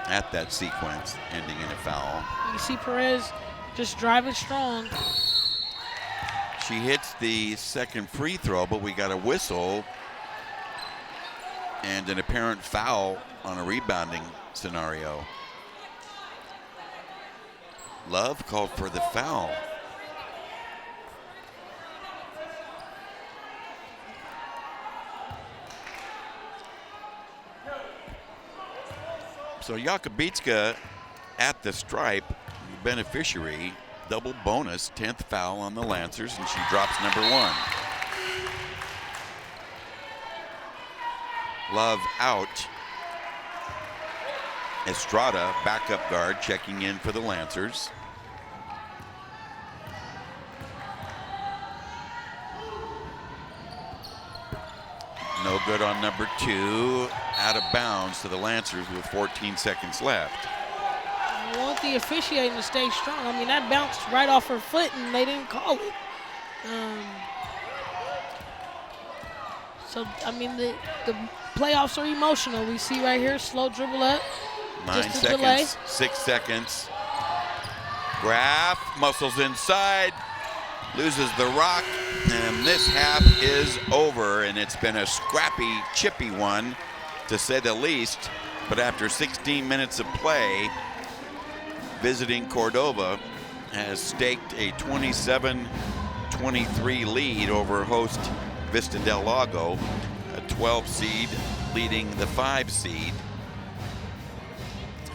at that sequence ending in a foul. You see Perez just driving strong. She hits the second free throw, but we got a whistle and an apparent foul on a rebounding scenario. Love called for the foul. So Jakubicka at the stripe, beneficiary, double bonus, 10th foul on the Lancers, and she drops number 1. Love out. Estrada, backup guard, checking in for the Lancers. No good on number 2. Out of bounds to the Lancers with 14 seconds left. I want the officiating to stay strong. I mean, that bounced right off her foot and they didn't call it. So, I mean, the playoffs are emotional. We see right here, slow dribble up. 9 seconds, 6 seconds. Graf muscles inside, loses the rock, and this half is over, and it's been a scrappy, chippy one, to say the least. But after 16 minutes of play, visiting Cordova has staked a 27-23 lead over host Vista Del Lago, a 12 seed leading the 5 seed.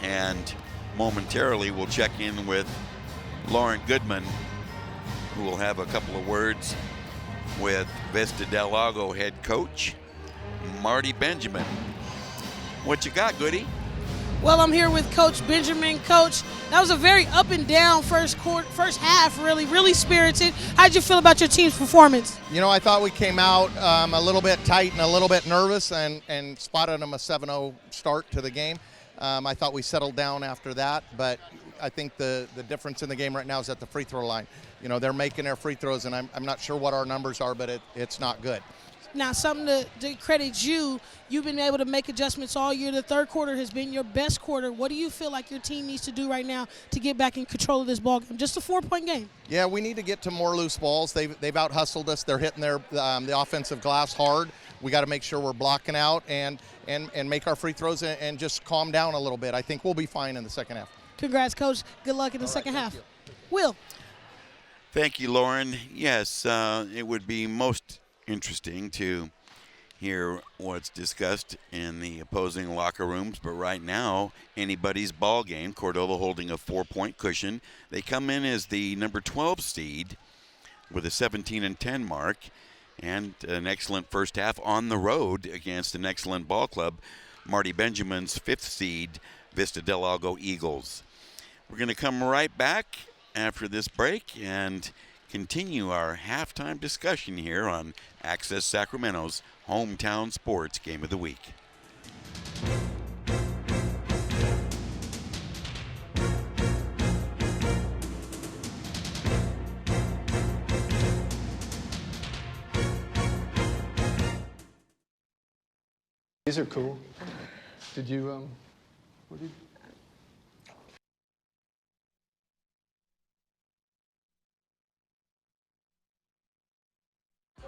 And momentarily we'll check in with Lauren Goodman, who will have a couple of words with Vista Del Lago head coach Marty Benjamin. What you got, Goody? Well, I'm here with Coach Benjamin. Coach, that was a very up and down first half, really spirited. How'd you feel about your team's performance? You know, I thought we came out a little bit tight and a little bit nervous and spotted them a 7-0 start to the game. I thought we settled down after that, but I think the difference in the game right now is at the free throw line. You know, they're making their free throws, and I'm not sure what our numbers are, but it's not good. Now, something to credit you, you've been able to make adjustments all year. The third quarter has been your best quarter. What do you feel like your team needs to do right now to get back in control of this ball game? Just a 4-point game. Yeah, we need to get to more loose balls. They've out-hustled us. They're hitting the offensive glass hard. We got to make sure we're blocking out and make our free throws and just calm down a little bit. I think we'll be fine in the second half. Congrats, Coach. Good luck in the second half. Will. Thank you, Lauren. Yes, it would be most interesting to hear what's discussed in the opposing locker rooms, but right now, anybody's ball game. Cordova holding a 4-point cushion. They come in as the number 12 seed with a 17-10 mark and an excellent first half on the road against an excellent ball club, Marty Benjamin's 5th seed, Vista Del Lago Eagles. We're going to come right back after this break and continue our halftime discussion here on Access Sacramento's Hometown Sports Game of the Week. These are cool. Did you, what did you?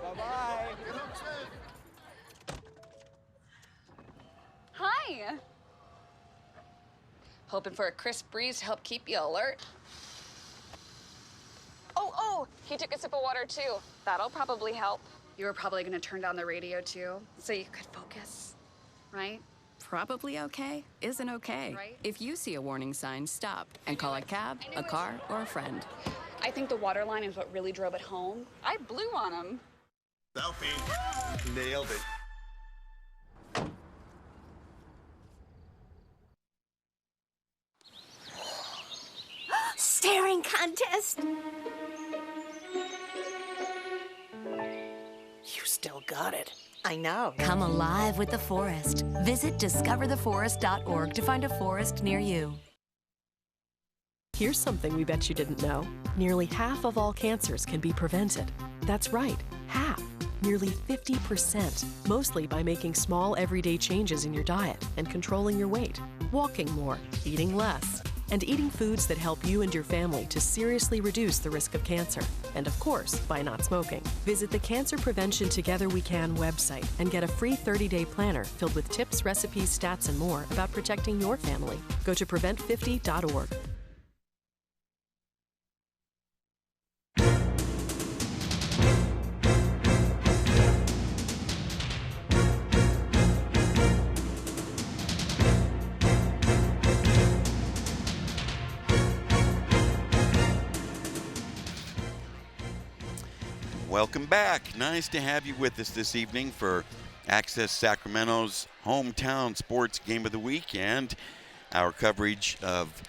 Bye-bye. Hi. Hoping for a crisp breeze to help keep you alert. Oh, he took a sip of water too. That'll probably help. You were probably gonna turn down the radio too, so you could focus, right? Probably okay isn't okay. Right. If you see a warning sign, stop and call a cab, a car, or a friend. I think the water line is what really drove it home. I blew on him. Selfie. Nailed it. Staring contest. You still got it. I know. Come alive with the forest. Visit discovertheforest.org to find a forest near you. Here's something we bet you didn't know. Nearly half of all cancers can be prevented. That's right, half. Nearly 50%, mostly by making small everyday changes in your diet and controlling your weight, walking more, eating less, and eating foods that help you and your family to seriously reduce the risk of cancer. And of course, by not smoking. Visit the Cancer Prevention Together We Can website and get a free 30-day planner filled with tips, recipes, stats, and more about protecting your family. Go to prevent50.org. Welcome back. Nice to have you with us this evening for Access Sacramento's Hometown Sports Game of the Week and our coverage of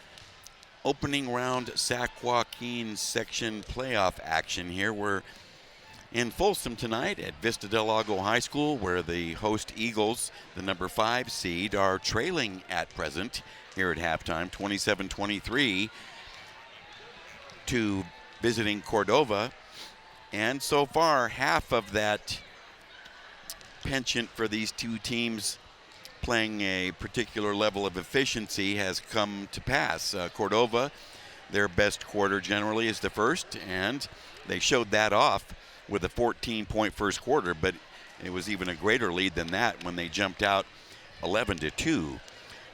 opening round Sac Joaquin section playoff action here. We're in Folsom tonight at Vista Del Lago High School, where the host Eagles, the number 5 seed, are trailing at present here at halftime, 27-23 to visiting Cordova. And so far, half of that penchant for these two teams playing a particular level of efficiency has come to pass. Cordova, their best quarter generally is the first, and they showed that off with a 14-point first quarter, but it was even a greater lead than that when they jumped out 11-2.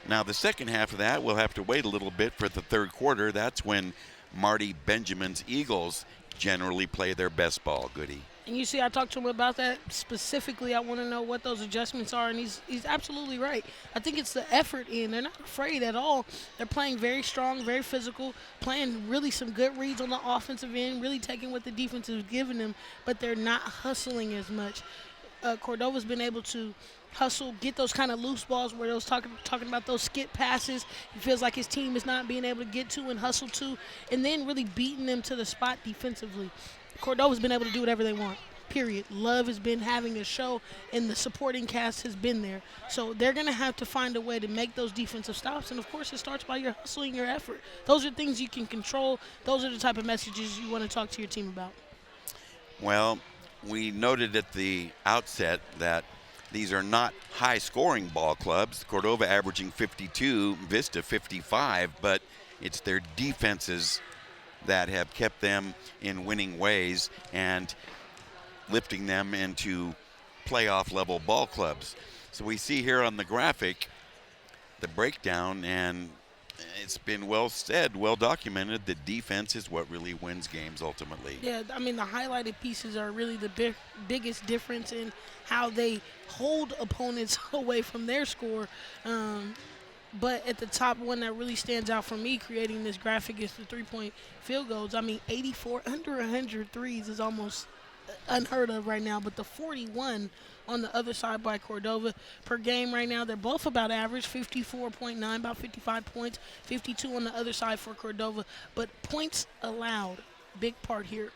Now, the second half of that, we'll have to wait a little bit for the third quarter. That's when Marty Benjamin's Eagles generally play their best ball, Goody. And you see, I talked to him about that specifically. I want to know what those adjustments are, and he's absolutely right. I think it's the effort in. They're not afraid at all. They're playing very strong, very physical, playing really some good reads on the offensive end, really taking what the defense is giving them, but they're not hustling as much. Cordova's been able to hustle, get those kind of loose balls where those talking about those skip passes. He feels like his team is not being able to get to and hustle to, and then really beating them to the spot defensively. Cordova's been able to do whatever they want, period. Love has been having a show, and the supporting cast has been there. So they're going to have to find a way to make those defensive stops, and, of course, it starts by your hustling, your effort. Those are things you can control. Those are the type of messages you want to talk to your team about. Well, we noted at the outset that these are not high-scoring ball clubs. Cordova averaging 52, Vista 55, but it's their defenses that have kept them in winning ways and lifting them into playoff-level ball clubs. So we see here on the graphic the breakdown, and it's been well said, well documented, that defense is what really wins games ultimately. Yeah, I mean, the highlighted pieces are really the biggest difference in how they hold opponents away from their score. But at the top, one that really stands out for me creating this graphic is the three-point field goals. I mean, 84 under 100 threes is almost unheard of right now, but the 41 on the other side by Cordova per game right now, they're both about average, 54.9, about 55 points, 52 on the other side for Cordova. But points allowed, big part here,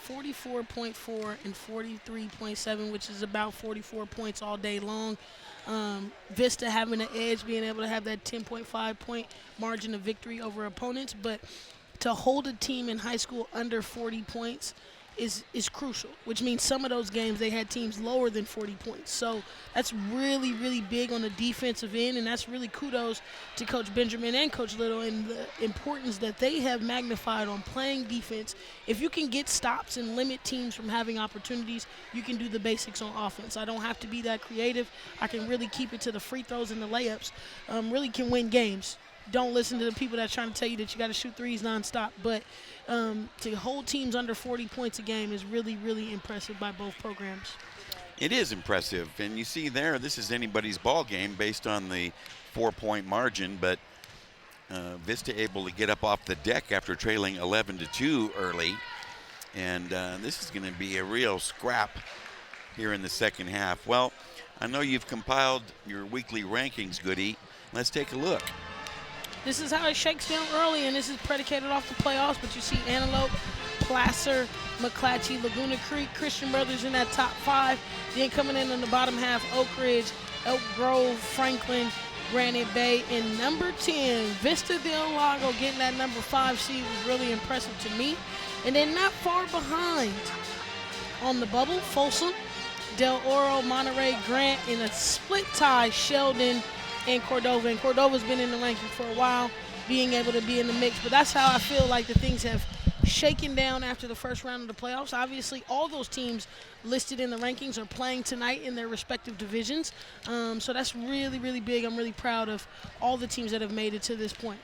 44.4 and 43.7, which is about 44 points all day long. Vista having an edge, being able to have that 10.5 point margin of victory over opponents, but to hold a team in high school under 40 points is crucial, which means some of those games they had teams lower than 40 points. So that's really, really big on the defensive end, and that's really kudos to Coach Benjamin and Coach Little and the importance that they have magnified on playing defense. If you can get stops and limit teams from having opportunities, you can do the basics on offense. I don't have to be that creative. I can really keep it to the free throws and the layups. Really can win games. Don't listen to the people that's trying to tell you that you got to shoot threes nonstop. But to hold teams under 40 points a game is really, really impressive by both programs. It is impressive, and you see there, this is anybody's ball game based on the 4-point margin, but Vista able to get up off the deck after trailing 11-2 early, and this is going to be a real scrap here in the second half. Well, I know you've compiled your weekly rankings, Goody. Let's take a look. This is how it shakes down early, and this is predicated off the playoffs, but you see Antelope, Placer, McClatchy, Laguna Creek, Christian Brothers in that top 5. Then coming in on the bottom half, Oak Ridge, Elk Grove, Franklin, Granite Bay, and number 10, Vista Del Lago getting that number 5 seed was really impressive to me. And then not far behind on the bubble, Folsom, Del Oro, Monterey, Grant, in a split tie, Sheldon, and Cordova. And Cordova's been in the ranking for a while, being able to be in the mix. But that's how I feel like the things have shaken down after the first round of the playoffs. Obviously, all those teams listed in the rankings are playing tonight in their respective divisions. So that's really, really big. I'm really proud of all the teams that have made it to this point.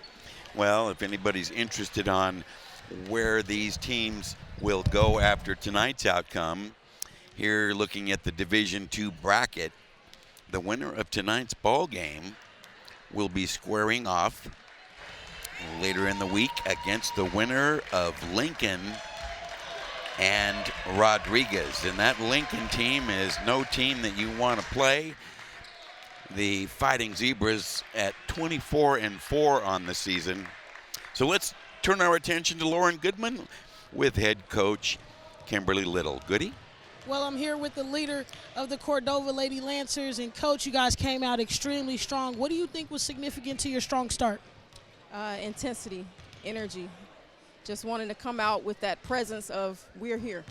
Well, if anybody's interested on where these teams will go after tonight's outcome, here looking at the Division II bracket, the winner of tonight's ball game will be squaring off later in the week against the winner of Lincoln and Rodriguez. And that Lincoln team is no team that you want to play. The Fighting Zebras at 24-4 on the season. So let's turn our attention to Lauren Goodman with head coach Kimberly Little. Goody? Well, I'm here with the leader of the Cordova Lady Lancers. And, Coach, you guys came out extremely strong. What do you think was significant to your strong start? Intensity, energy. Just wanting to come out with that presence of we're here.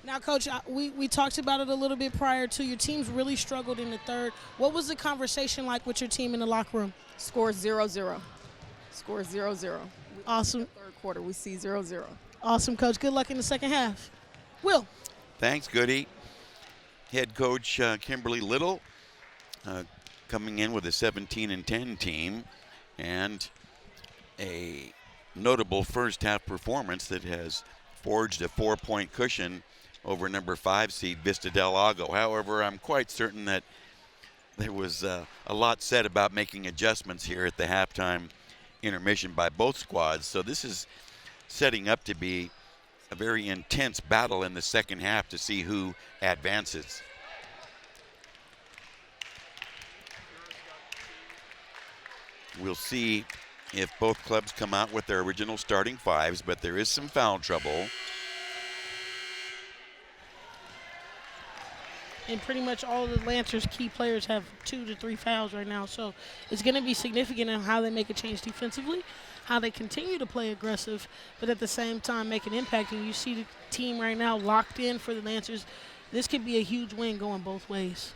Now, Coach, we talked about it a little bit prior to. Your teams really struggled in the third. What was the conversation like with your team in the locker room? Score 0-0. Score 0-0. Awesome. Third quarter, we see 0-0. Awesome, Coach. Good luck in the second half. Will. Thanks, Goody. Head coach Kimberly Little coming in with a 17-10 team and a notable first half performance that has forged a 4-point cushion over number 5 seed Vista Del Lago. However, I'm quite certain that there was a lot said about making adjustments here at the halftime intermission by both squads. So this is setting up to be a very intense battle in the second half to see who advances. We'll see if both clubs come out with their original starting 5s, but there is some foul trouble. And pretty much all of the Lancers' key players have 2 to 3 fouls right now. So it's going to be significant in how they make a change defensively, how they continue to play aggressive, but at the same time make an impact. And you see the team right now locked in for the Lancers. this could be a huge win going both ways.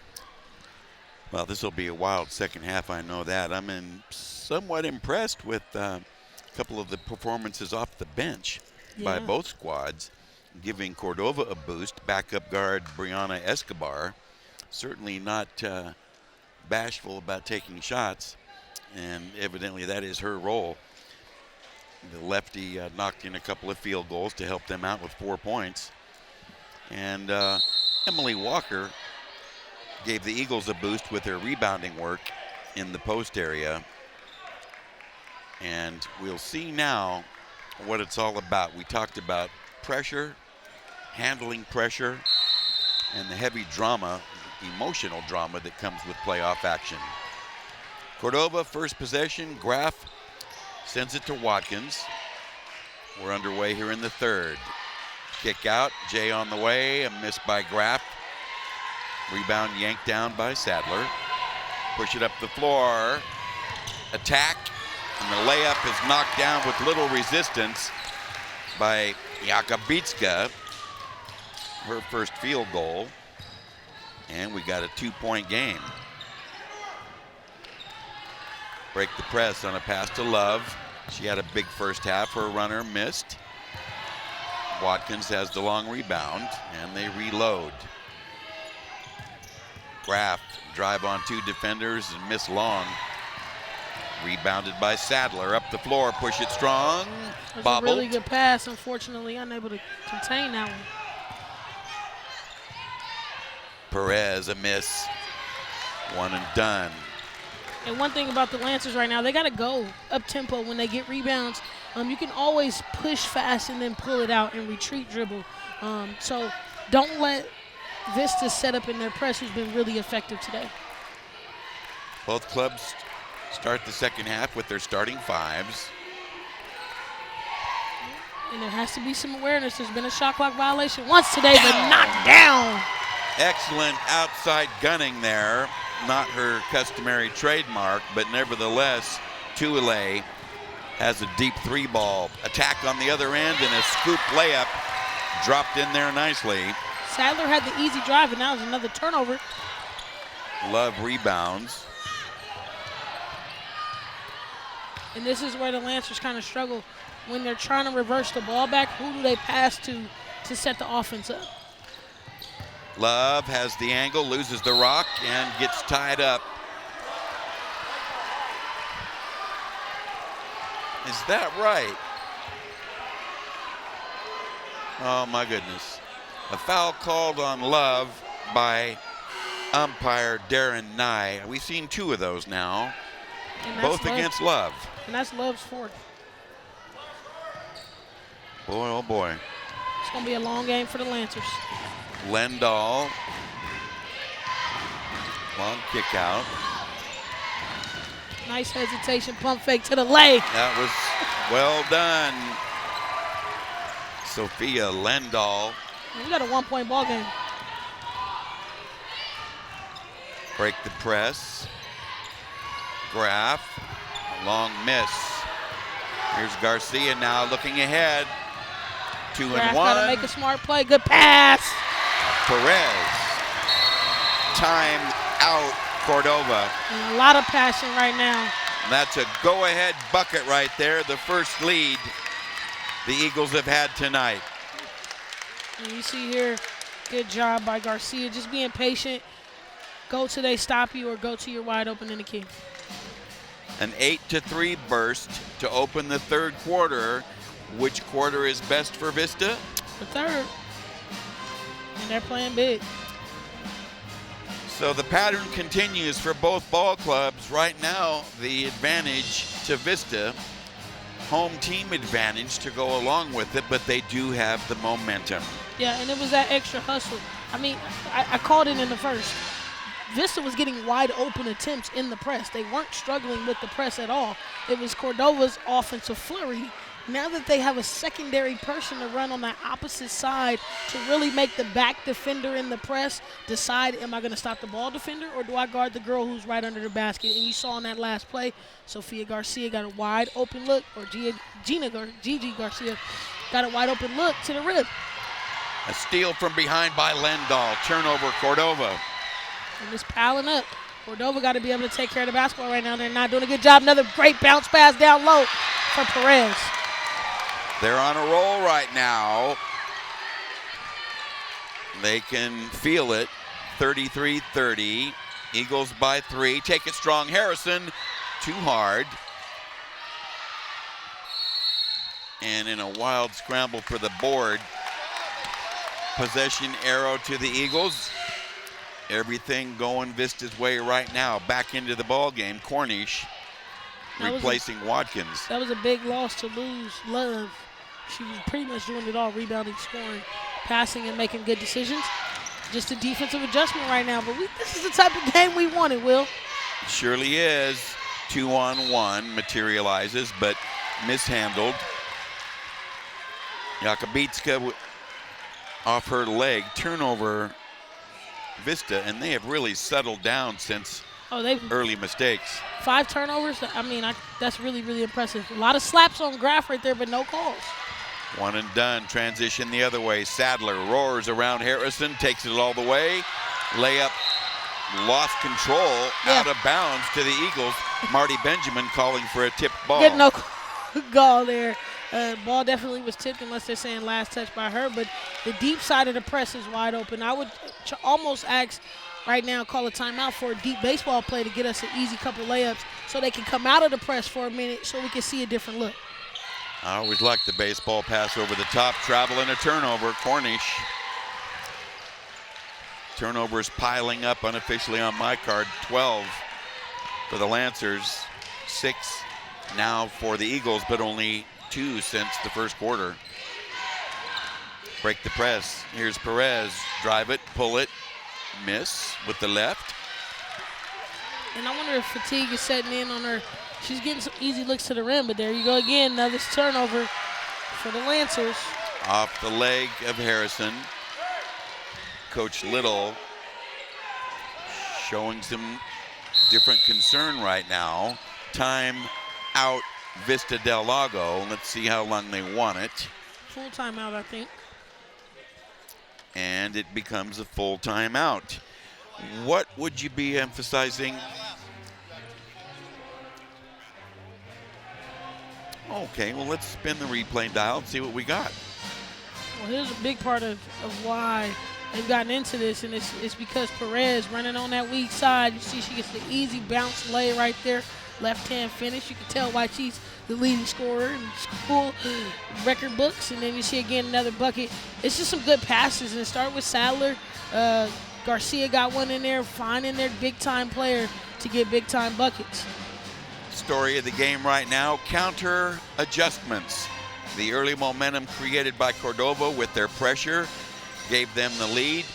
Well, this will be a wild second half, I know that. I'm somewhat impressed with a couple of the performances off the bench by both squads, giving Cordova a boost. Backup guard Brianna Escobar, certainly not bashful about taking shots, and evidently that is her role. The lefty knocked in a couple of field goals to help them out with 4 points. And Emily Walker gave the Eagles a boost with her rebounding work in the post area. And we'll see now what it's all about. We talked about pressure, handling pressure, and the heavy drama, emotional drama that comes with playoff action. Cordova, first possession. Graff sends it to Watkins. We're underway here in the third. Kick out, Jay on the way, a miss by Graff. Rebound yanked down by Sadler. Push it up the floor. Attack, and the layup is knocked down with little resistance by Jakubicka. Her first field goal. And we got a 2-point game. Break the press on a pass to Love. She had a big first half. Her runner missed. Watkins has the long rebound, and they reload. Graff drive on 2 defenders and miss long. Rebounded by Sadler. Up the floor, push it strong. That's Bobbled. a really good pass. Unfortunately, unable to contain that one. Perez, a miss. One and done. And one thing about the Lancers right now, they got to go up-tempo when they get rebounds. You can always push fast and then pull it out and retreat dribble. So don't let Vista set up in their press, who's been really effective today. Both clubs start the second half with their starting fives. And there has to be some awareness. There's been a shot clock violation once today, but knocked down. Excellent outside gunning there. Not her customary trademark, but nevertheless, Tuile has a deep 3-ball. Attack on the other end and a scoop layup dropped in there nicely. Sadler had the easy drive, and now there's another turnover. Love rebounds. And this is where the Lancers kind of struggle. When they're trying to reverse the ball back, who do they pass to set the offense up? Love has the angle, loses the rock, and gets tied up. Is that right? Oh my goodness. A foul called on Love by umpire Darren Nye. We've seen 2 of those now, both against Love. And that's Love's fourth. Boy, oh boy. It's going to be a long game for the Lancers. Lendahl. Long kick out. Nice hesitation, pump fake to the leg. That was well done. Sophia Lendahl. We got a 1-point ball game. Break the press. Graff. Long miss. Here's Garcia now looking ahead. 2 and 1. Got to make a smart play. Good pass. Perez. Time out Cordova. And a lot of passion right now. That's a go-ahead bucket right there. The first lead the Eagles have had tonight. And you see here, good job by Garcia. Just being patient. Go till they stop you or go till you're wide open in the key. An 8-3 burst to open the third quarter. Which quarter is best for Vista? The third. And they're playing big. So the pattern continues for both ball clubs. Right now, the advantage to Vista, home team advantage to go along with it, but they do have the momentum. Yeah, and it was that extra hustle. I mean, I called it in the first. Vista was getting wide open attempts in the press. They weren't struggling with the press at all. It was Cordova's offensive flurry. Now that they have a secondary person to run on that opposite side to really make the back defender in the press decide, am I going to stop the ball defender or do I guard the girl who's right under the basket? And you saw in that last play, Sofia Garcia got a wide open look, or Gigi Garcia got a wide open look to the rib. A steal from behind by Lendahl. Turnover, Cordova. And it's piling up. Cordova got to be able to take care of the basketball right now. They're not doing a good job. Another great bounce pass down low for Perez. They're on a roll right now. They can feel it. 33-30. Eagles by 3. Take it strong. Harrison, too hard. And in a wild scramble for the board, possession arrow to the Eagles. Everything going Vista's way right now. Back into the ball game. Cornish replacing Watkins. That was a big loss to lose Love. She was pretty much doing it all, rebounding, scoring, passing, and making good decisions. Just a defensive adjustment right now, but this is the type of game we wanted, Will. It surely is. 2-on-1 materializes, but mishandled. Jakubicka off her leg. Turnover, Vista, and they have really settled down since early mistakes. 5 turnovers. I mean, that's really, really impressive. A lot of slaps on Graf right there, but no calls. One and done. Transition the other way. Sadler roars around Harrison, takes it all the way. Layup, lost control, out of bounds to the Eagles. Marty Benjamin calling for a tipped ball. Get no call there. Ball definitely was tipped unless they're saying last touch by her, but the deep side of the press is wide open. I would almost ask right now, call a timeout for a deep baseball play to get us an easy couple layups so they can come out of the press for a minute so we can see a different look. I always like the baseball pass over the top. Travel and a turnover. Cornish. Turnovers piling up unofficially on my card. 12 for the Lancers. 6 now for the Eagles, but only 2 since the first quarter. Break the press. Here's Perez. Drive it, pull it, miss with the left. And I wonder if fatigue is setting in on her. She's getting some easy looks to the rim, but there you go again. Another turnover for the Lancers. Off the leg of Harrison. Coach Little showing some different concern right now. Time out Vista Del Lago. Let's see how long they want it. Full timeout, I think. And it becomes a full timeout. What would you be emphasizing? Okay, well, let's spin the replay dial and see what we got. Well, here's a big part of why they've gotten into this, and it's because Perez running on that weak side. You see she gets the easy bounce lay right there, left-hand finish. You can tell why she's the leading scorer in school record books. And then you see again another bucket. It's just some good passes, and start with Sadler. Garcia got one in there, finding their big-time player to get big-time buckets. Story of the game right now, counter adjustments. The early momentum created by Cordova with their pressure gave them the lead,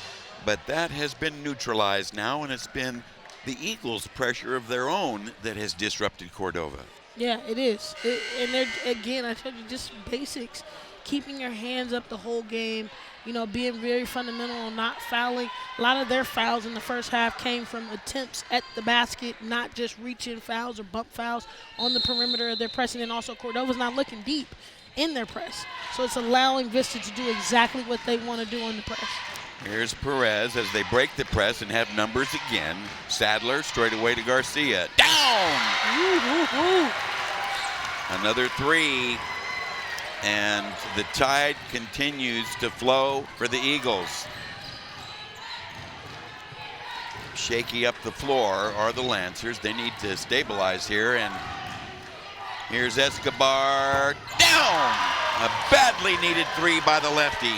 but that has been neutralized now, and it's been the Eagles' pressure of their own that has disrupted Cordova. Yeah, it is. And they're, again, I told you, just basics. Keeping your hands up the whole game, you know, being very fundamental on not fouling. A lot of their fouls in the first half came from attempts at the basket, not just reach-in fouls or bump fouls on the perimeter of their pressing. And also Cordova's not looking deep in their press. So it's allowing Vista to do exactly what they want to do on the press. Here's Perez as they break the press and have numbers again. Sadler straight away to Garcia. Down! Another 3. And the tide continues to flow for the Eagles. Shaky up the floor are the Lancers. They need to stabilize here. And here's Escobar. Down! A badly needed 3 by the lefty.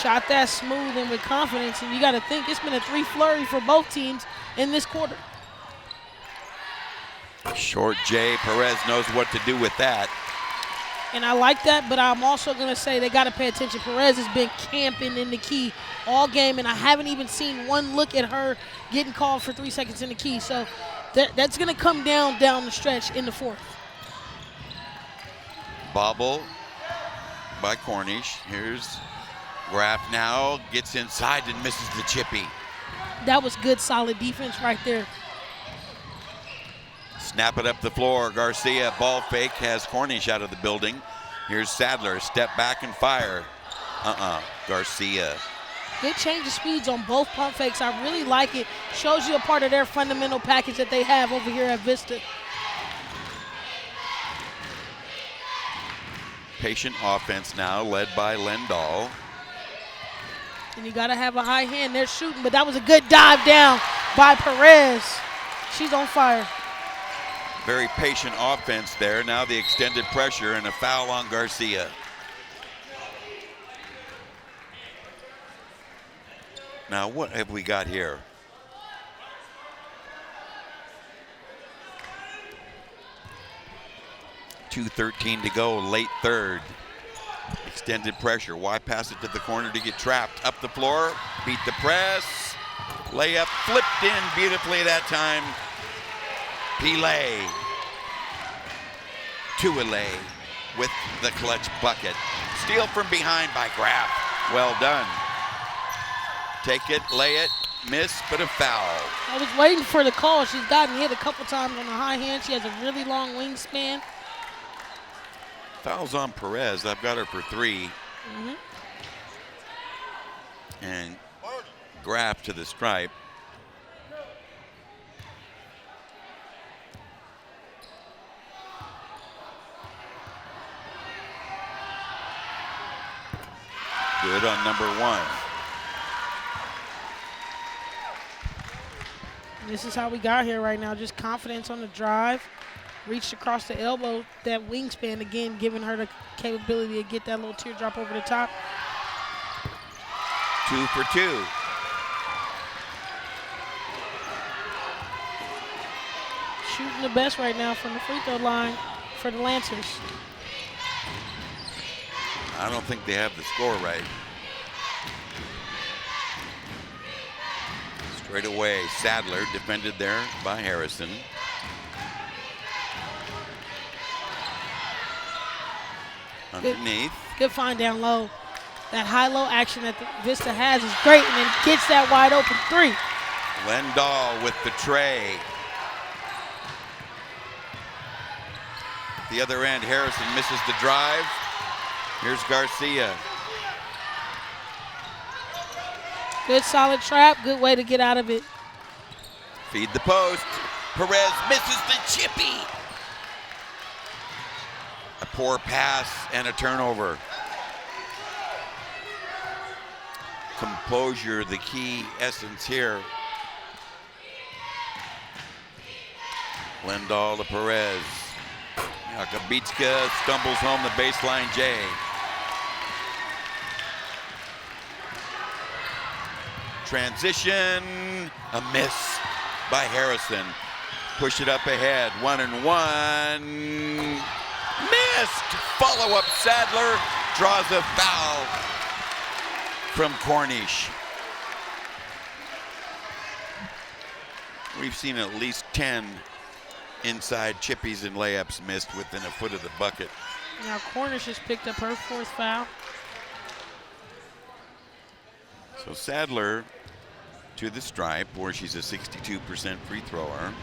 Shot that smooth and with confidence. And you got to think it's been a 3 flurry for both teams in this quarter. Short J. Perez knows what to do with that. And I like that, but I'm also going to say they got to pay attention. Perez has been camping in the key all game, and I haven't even seen one look at her getting called for 3 seconds in the key. So that's going to come down the stretch in the fourth. Bobble by Cornish. Here's Graf now, gets inside and misses the chippy. That was good, solid defense right there. Snap it up the floor. Garcia, ball fake, has Cornish out of the building. Here's Sadler, step back and fire. Garcia Good change of speeds on both pump fakes. I really like it. Shows you a part of their fundamental package that they have over here at Vista. Patient offense now, led by Lindahl. And you got to have a high hand. They're shooting, but that was a good dive down by Perez. She's on fire. Very patient offense there. Now the extended pressure and a foul on Garcia. Now what have we got here? .2:13 to go, late third. Extended pressure. Why pass it to the corner to get trapped? Up the floor, beat the press. Layup flipped in beautifully that time. Pile. Tuile with the clutch bucket. Steal from behind by Graf. Well done. Take it, lay it, miss, but a foul. I was waiting for the call. She's gotten hit a couple times on the high hand. She has a really long wingspan. Foul's on Perez. I've got her for 3. And Graf to the stripe. Good on number 1. This is how we got here right now. Just confidence on the drive. Reached across the elbow. That wingspan again, giving her the capability to get that little teardrop over the top. 2 for 2. Shooting the best right now from the free throw line for the Lancers. I don't think they have the score right. Straight away, Sadler defended there by Harrison. Underneath. Good find down low. That high-low action that the Vista has is great, and then gets that wide open 3. Lindahl with the tray. The other end, Harrison misses the drive. Here's Garcia. Good solid trap, good way to get out of it. Feed the post. Perez misses the chippy. A poor pass and a turnover. Composure, the key essence here. Lindahl to Perez. Yakubitska stumbles home the baseline J. Transition, a miss by Harrison. Push it up ahead, 1 and 1. Missed! Follow-up, Sadler draws a foul from Cornish. We've seen at least 10 inside chippies and layups missed within a foot of the bucket. Now Cornish has picked up her 4th foul. So Sadler to the stripe, where she's a 62% free thrower.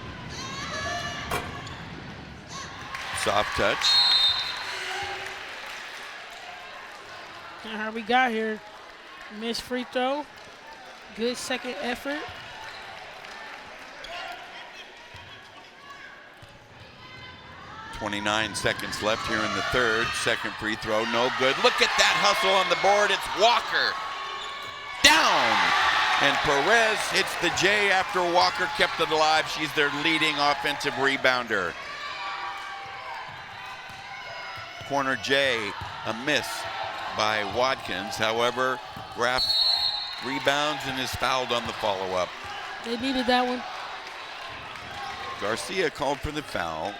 Soft touch. And how we got here, missed free throw. Good second effort. .29 seconds left here in the third. Second free throw, no good. Look at that hustle on the board. It's Walker. Down. And Perez hits the J after Walker kept it alive. She's their leading offensive rebounder. Corner J, a miss by Watkins. However, Graf rebounds and is fouled on the follow-up. They needed that one. Garcia called for the foul.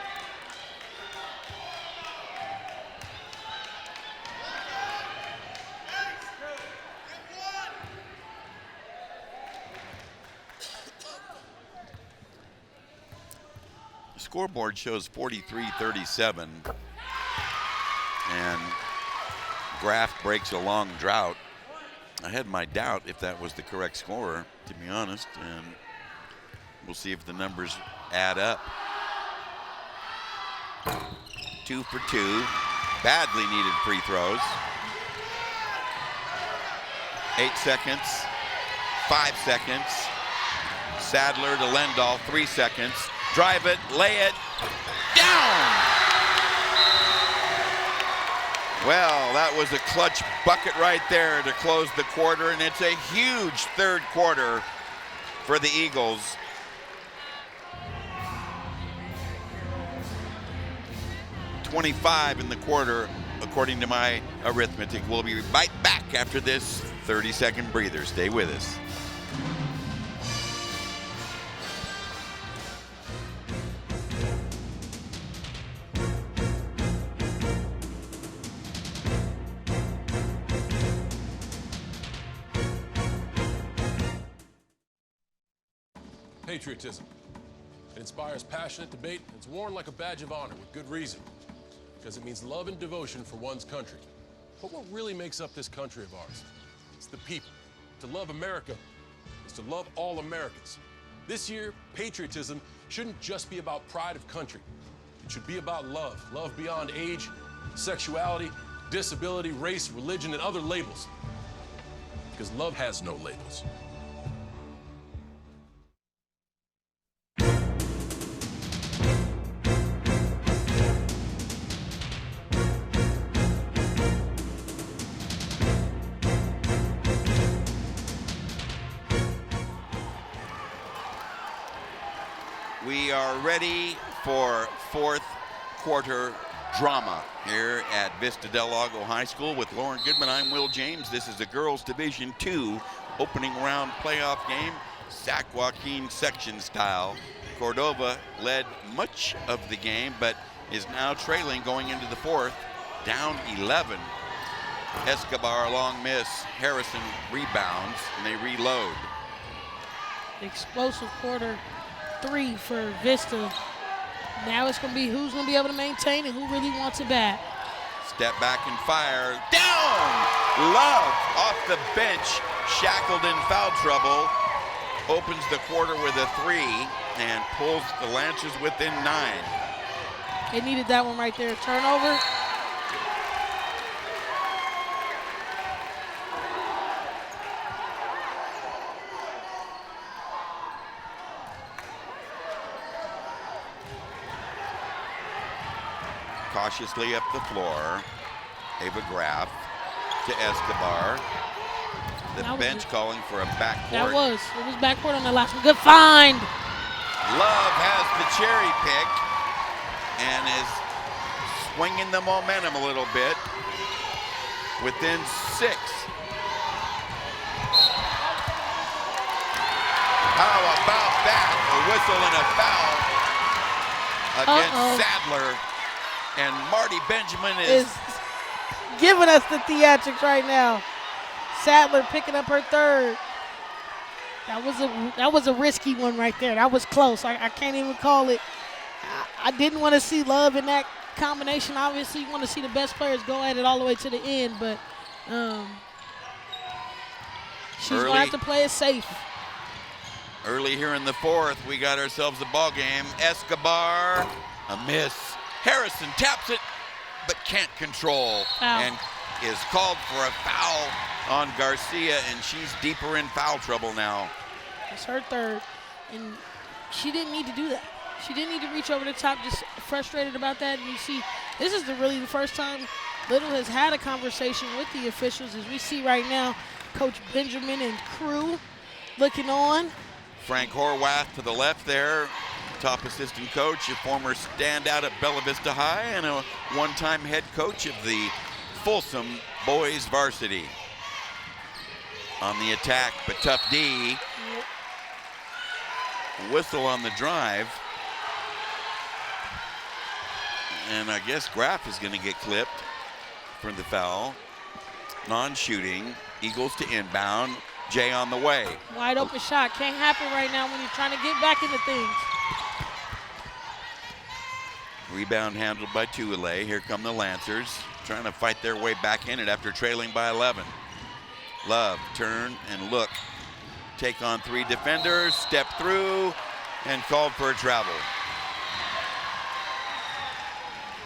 Scoreboard shows 43-37, and Graf breaks a long drought. I had my doubt if that was the correct score, to be honest, and we'll see if the numbers add up. 2 for 2, badly needed free throws. 8 seconds, 5 seconds. Sadler to Lendahl, 3 seconds. Drive it, lay it, down! Well, that was a clutch bucket right there to close the quarter, and it's a huge third quarter for the Eagles. .25 in the quarter, according to my arithmetic. We'll be right back after this 30-second breather. Stay with us. Patriotism. It inspires passionate debate, and it's worn like a badge of honor with good reason, because it means love and devotion for one's country. But what really makes up this country of ours? It's the people. To love America is to love all Americans. This year, patriotism shouldn't just be about pride of country. It should be about love. Love beyond age, sexuality, disability, race, religion, and other labels. Because love has no labels. We are ready for fourth quarter drama here at Vista Del Lago High School with Lauren Goodman. I'm Will James. This is the girls Division II opening round playoff game, Sac Joaquin section style. Cordova led much of the game, but is now trailing going into the fourth, down 11. Escobar, a long miss. Harrison rebounds, and they reload. Explosive quarter 3 for Vista. Now it's going to be who's going to be able to maintain and who really wants it back. Step back and fire. Down! Love off the bench, shackled in foul trouble. Opens the quarter with a 3 and pulls the Lancers within 9. They needed that one right there. Turnover. Cautiously up the floor. Ava Graff to Escobar. The bench calling for a backcourt. It was backcourt on the last one. Good find. Love has the cherry pick and is swinging the momentum a little bit. Within 6. How about that? A whistle and a foul against Sadler. And Marty Benjamin is giving us the theatrics right now. Sadler picking up her third. That was a risky one right there. That was close. I can't even call it. I didn't want to see Love in that combination. Obviously, you want to see the best players go at it all the way to the end, but she's going to have to play it safe. Early here in the fourth, we got ourselves a ball game. Escobar, a miss. Harrison taps it, but can't control, and is called for a foul on Garcia, and she's deeper in foul trouble now. It's her third, and she didn't need to do that. She didn't need to reach over the top, just frustrated about that. And you see, this is really the first time Little has had a conversation with the officials, as we see right now, Coach Benjamin and crew looking on. Frank Horwath to the left there. Top assistant coach, a former standout at Bella Vista High, and a one-time head coach of the Folsom boys varsity. On the attack, but tough D. Whistle on the drive. And I guess Graff is going to get clipped for the foul. Non-shooting, Eagles to inbound. Jay on the way. Wide open shot, can't happen right now when you're trying to get back into things. Rebound handled by Tuile. Here come the Lancers, trying to fight their way back in it after trailing by 11. Love, turn and look. Take on 3 defenders, step through, and called for a travel.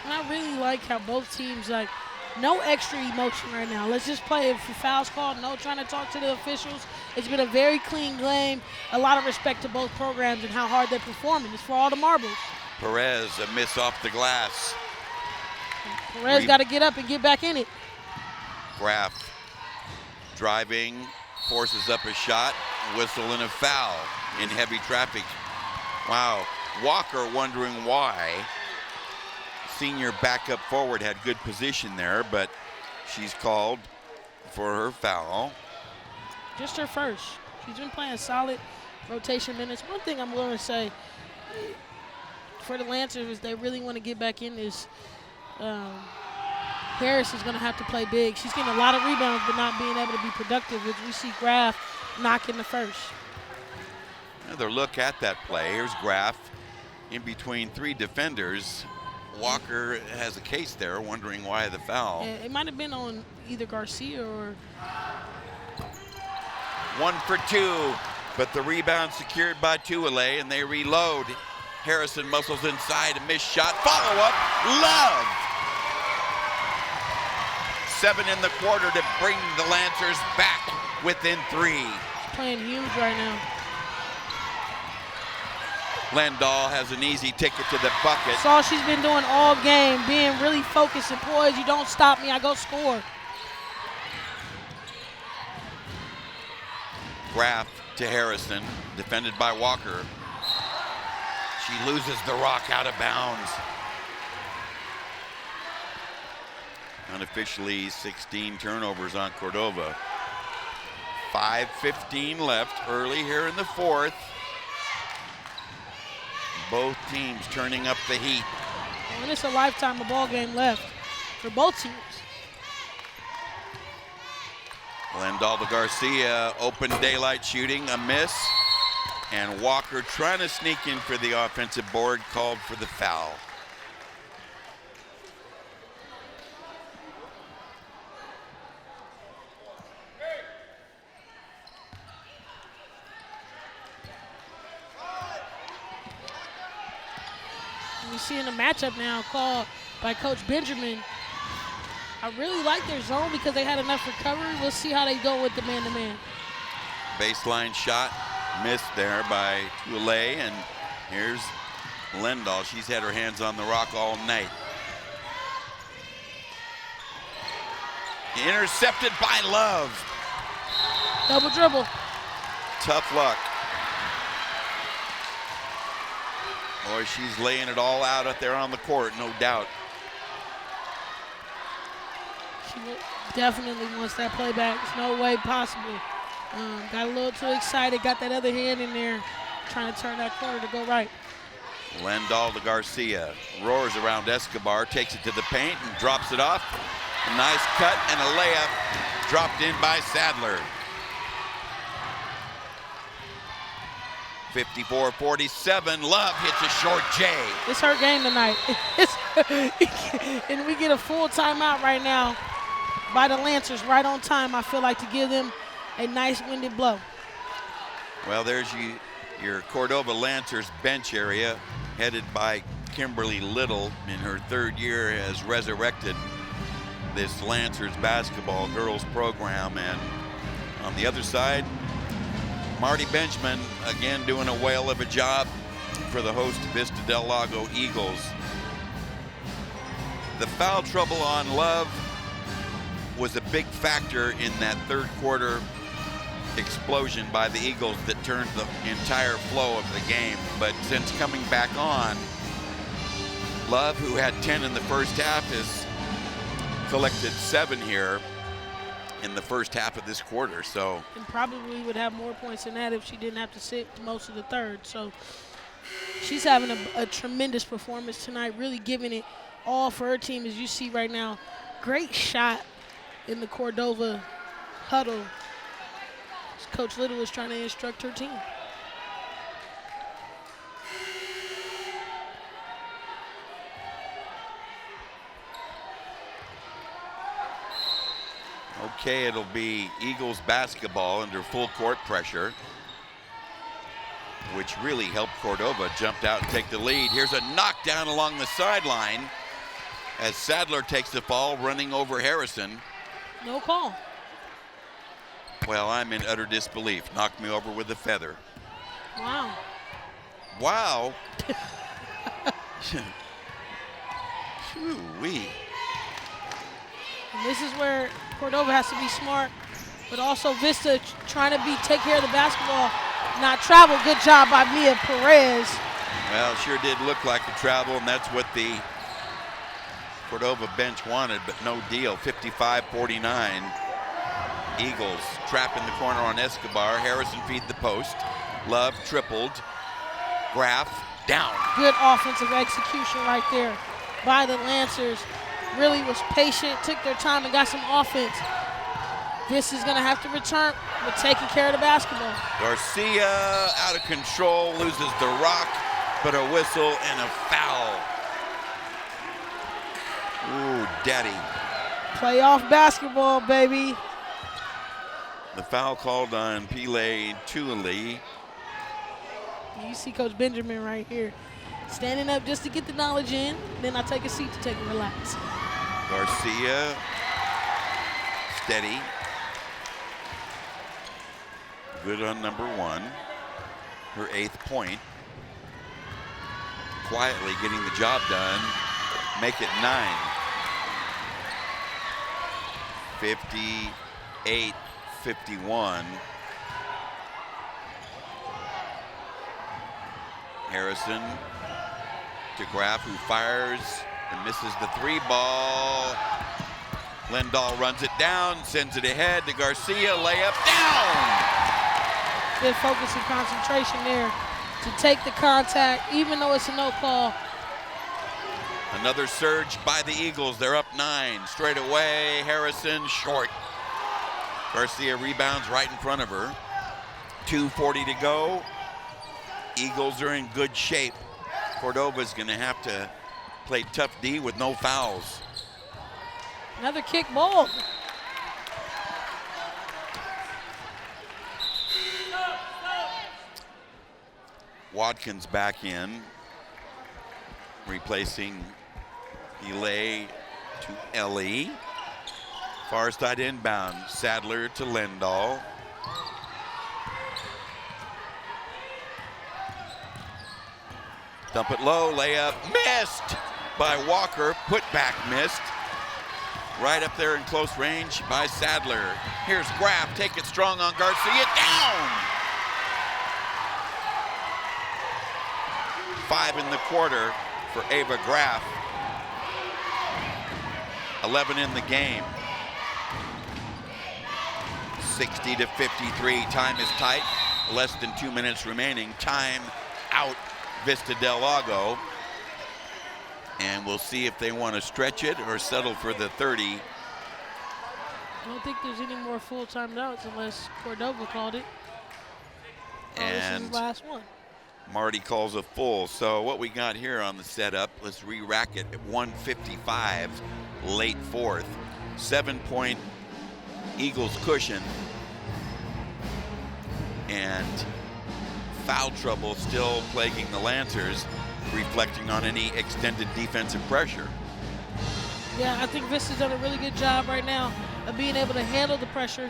And I really like how both teams, no extra emotion right now. Let's just play. If foul's called, no trying to talk to the officials. It's been a very clean game. A lot of respect to both programs and how hard they're performing. It's for all the marbles. Perez, a miss off the glass. Perez got to get up and get back in it. Graf driving, forces up a shot, whistle and a foul in heavy traffic. Wow, Walker wondering why. Senior backup forward had good position there, but she's called for her foul. Just her first. She's been playing solid rotation minutes. One thing I'm willing to say for the Lancers is they really want to get back in this. Harris is going to have to play big. She's getting a lot of rebounds but not being able to be productive, which we see Graf knocking the first. Another look at that play. Here's Graf in between three defenders. Walker has a case there, wondering why the foul. Yeah, it might have been on either Garcia or... 1 for 2, but the rebound secured by Tuile, and they reload. Harrison muscles inside, a missed shot. Follow-up, Love! 7 in the quarter to bring the Lancers back within 3. She's playing huge right now. Lendahl has an easy ticket to the bucket. That's all she's been doing all game, being really focused and poised. You don't stop me, I go score. Graf to Harrison, defended by Walker. She loses the rock out of bounds. Unofficially 16 turnovers on Cordova. 5:15 left, early here in the fourth. Both teams turning up the heat. And it's a lifetime of ball game left for both teams. Lendahl to Garcia, open daylight shooting, a miss. And Walker trying to sneak in for the offensive board, called for the foul. We see in the matchup now called by Coach Benjamin. I really like their zone because they had enough recovery. We'll see how they go with the man-to-man. Baseline shot missed there by Tuile, and here's Lendahl. She's had her hands on the rock all night. Intercepted by Love. Double dribble. Tough luck. Boy, she's laying it all out there on the court, no doubt. She definitely wants that play back. There's no way possible. Got a little too excited, got that other hand in there, trying to turn that corner to go right. Lendahl to Garcia. Roars around Escobar, takes it to the paint and drops it off. A nice cut and a layup dropped in by Sadler. 54-47, Love hits a short J. It's her game tonight. And we get a full timeout right now by the Lancers, right on time, I feel like, to give them a nice winded blow. Well, there's your Cordova Lancers bench area, headed by Kimberly Little. In her third year has resurrected this Lancers basketball girls program. And on the other side, Marty Benjamin, again doing a whale of a job for the host Vista Del Lago Eagles. The foul trouble on Love was a big factor in that third quarter explosion by the Eagles that turned the entire flow of the game. But since coming back on, Love, who had 10 in the first half, has collected 7 here in the first half of this quarter. So, and probably would have more points than that if she didn't have to sit most of the third. So she's having a tremendous performance tonight, really giving it all for her team, as you see right now. Great shot in the Cordova huddle. Coach Little is trying to instruct her team. okay, it'll be Eagles basketball under full court pressure, which really helped Cordova jump out and take the lead. Here's a knockdown along the sideline. as Sadler takes the fall, running over Harrison. No call. Well, I'm in utter disbelief. Knocked me over with a feather. Wow. Wow. Shoo-wee. And this is where Cordova has to be smart, but also Vista trying to take care of the basketball, not travel. Good job by Mia Perez. Well, sure did look like a travel, and that's what the Cordova bench wanted, but no deal. 55-49. Eagles trap in the corner on Escobar. Harrison feed the post. Love tripled. Graf down. Good offensive execution right there by the Lancers. Really was patient, took their time, and got some offense. This is going to have to return with taking care of the basketball. Garcia out of control, loses the rock, but a whistle and a foul. Ooh, daddy. Playoff basketball, baby. The foul called on Pele Tuli. You see Coach Benjamin right here, standing up just to get the knowledge in. Then I take a seat to take a relax. Garcia, steady. Good on number one. Her 8th point. Quietly getting the job done. Make it 9. 58-51. Harrison to Graf, who fires and misses the 3 ball. Lindahl runs it down, sends it ahead to Garcia, layup down. Good focus and concentration there to take the contact, even though it's a no call. Another surge by the Eagles. They're up 9. Straight away, Harrison short. Garcia rebounds right in front of her. 2:40 to go. Eagles are in good shape. Cordova's going to have to play tough D with no fouls. Another kick ball. Watkins back in, replacing Delay to Ellie. Far side inbound, Sadler to Lindahl. Dump it low, layup missed by Walker, put back missed. Right up there in close range by Sadler. Here's Graf, take it strong on Garcia, down! 5 in the quarter for Ava Graf. 11 in the game. 60-53, time is tight. Less than 2 minutes remaining. Time out Vista Del Lago. And we'll see if they want to stretch it or settle for the 30. I don't think there's any more full timeouts unless Cordova called it. And this is the last one. Marty calls a full. So what we got here on the setup, let's re-rack it at 1:55, late 4th. 7-point Eagles cushion. And foul trouble still plaguing the Lancers, reflecting on any extended defensive pressure. Yeah, I think Vista's done a really good job right now of being able to handle the pressure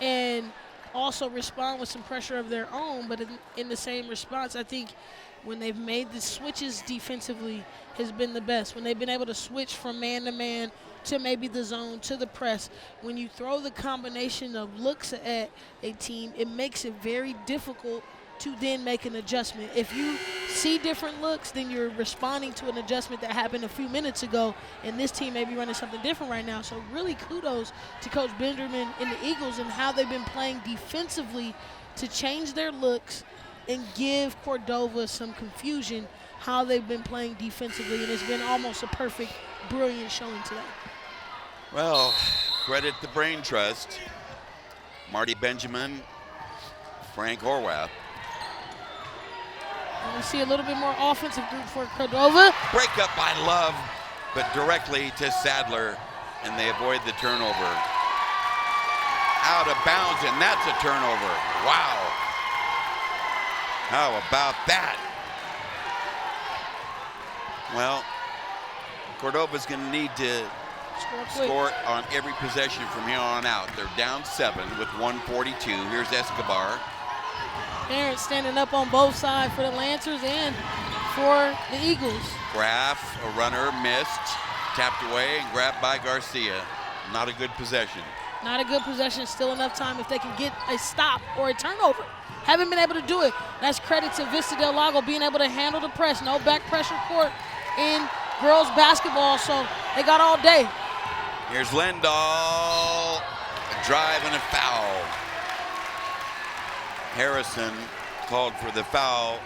and also respond with some pressure of their own. But in the same response, I think when they've made the switches defensively has been the best. When they've been able to switch from man-to-man to maybe the zone to the press. When you throw the combination of looks at a team, it makes it very difficult to then make an adjustment. If you see different looks, then you're responding to an adjustment that happened a few minutes ago, and this team may be running something different right now. So really kudos to Coach Benjamin and the Eagles and how they've been playing defensively to change their looks and give Cordova some confusion how they've been playing defensively, and it's been almost a perfect, brilliant showing today. Well, credit the Brain Trust. Marty Benjamin, Frank Horwath. And we see a little bit more offensive group for Cordova. Break up by Love, but directly to Sadler, and they avoid the turnover. Out of bounds, and that's a turnover. Wow. How about that? Well, Cordova's going to need to score on every possession from here on out. They're down 7 with 1:42. Here's Escobar. Parents standing up on both sides for the Lancers and for the Eagles. Graff, a runner, missed, tapped away and grabbed by Garcia. Not a good possession. Not a good possession. Still enough time if they can get a stop or a turnover. Haven't been able to do it. That's credit to Vista Del Lago being able to handle the press. No back pressure court in girls basketball, so they got all day. Here's Lindahl, a drive and a foul. Harrison called for the foul.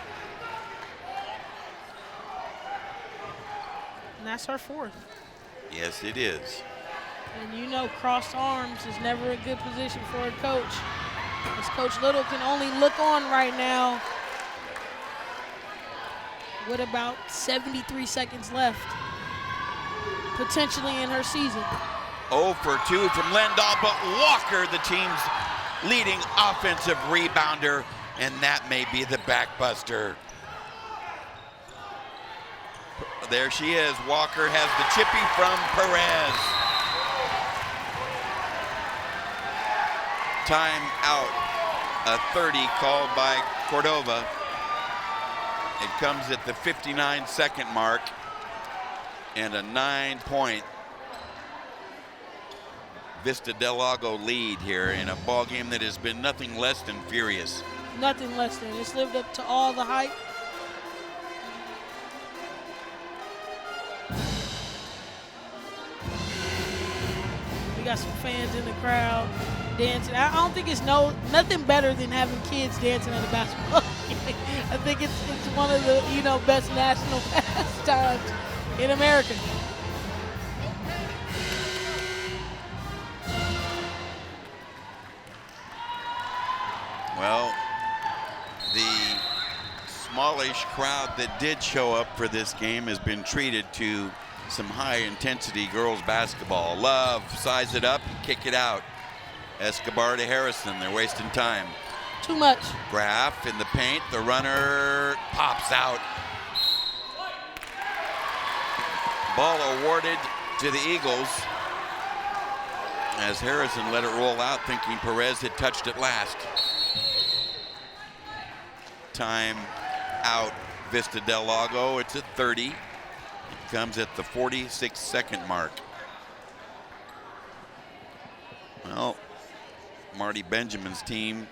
And that's her 4th. Yes, it is. And you know crossed arms is never a good position for a coach. As Coach Little can only look on right now with about 73 seconds left, potentially in her season. 0 for 2 from Lindahl, but Walker, the team's leading offensive rebounder, and that may be the backbuster. There she is. Walker has the chippy from Perez. Time out. A 30 called by Cordova. It comes at the 59-second mark, and a 9-point Vista Del Lago lead here in a ball game that has been nothing less than furious. Nothing less than. It's lived up to all the hype. We got some fans in the crowd dancing. I don't think it's nothing better than having kids dancing at a basketball game. I think it's one of the best national pastimes in America. Well, the smallish crowd that did show up for this game has been treated to some high-intensity girls basketball. Love, size it up, kick it out. Escobar to Harrison, they're wasting time. Too much. Graff in the paint, the runner pops out. Ball awarded to the Eagles as Harrison let it roll out, thinking Perez had touched it last. Time out, Vista Del Lago. It's at 30. It comes at the 46-second mark. Well, Marty Benjamin's team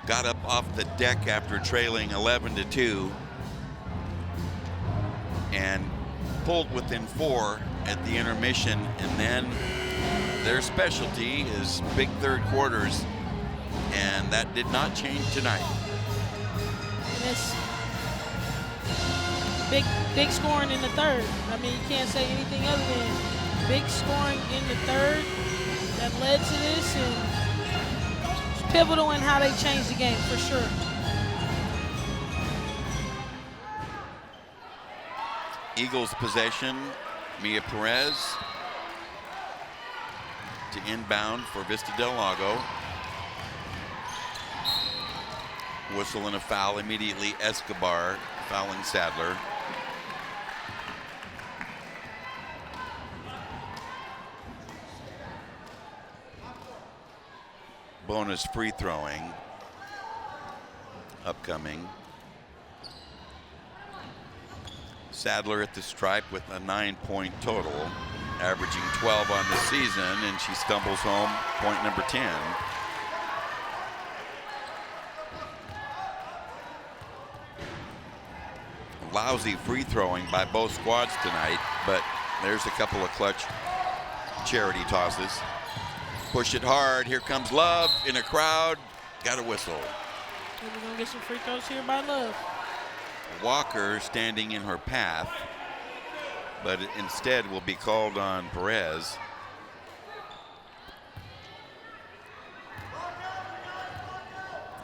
got up off the deck after trailing 11-2 and pulled within 4 at the intermission, and then their specialty is big third quarters, and that did not change tonight. It's big scoring in the third. I mean, you can't say anything other than big scoring in the third that led to this, and it's pivotal in how they changed the game for sure. Eagles possession, Mia Perez to inbound for Vista Del Lago. Whistle and a foul immediately. Escobar fouling Sadler. Bonus free throwing upcoming. Sadler at the stripe with a 9-point total, averaging 12 on the season, and she stumbles home point number 10. Lousy free throwing by both squads tonight, but there's a couple of clutch charity tosses. Push it hard. Here comes Love in a crowd. Got a whistle. We're going to get some free throws here by Love. Walker standing in her path, but instead will be called on Perez.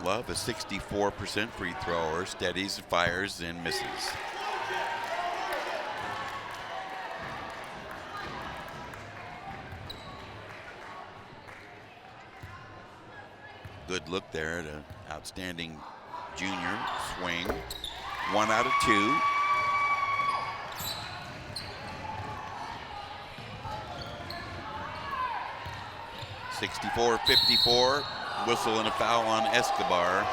Love, a 64% free thrower, steadies, fires, and misses. Good look there at an outstanding junior swing. 1 out of 2. 64-54, whistle and a foul on Escobar.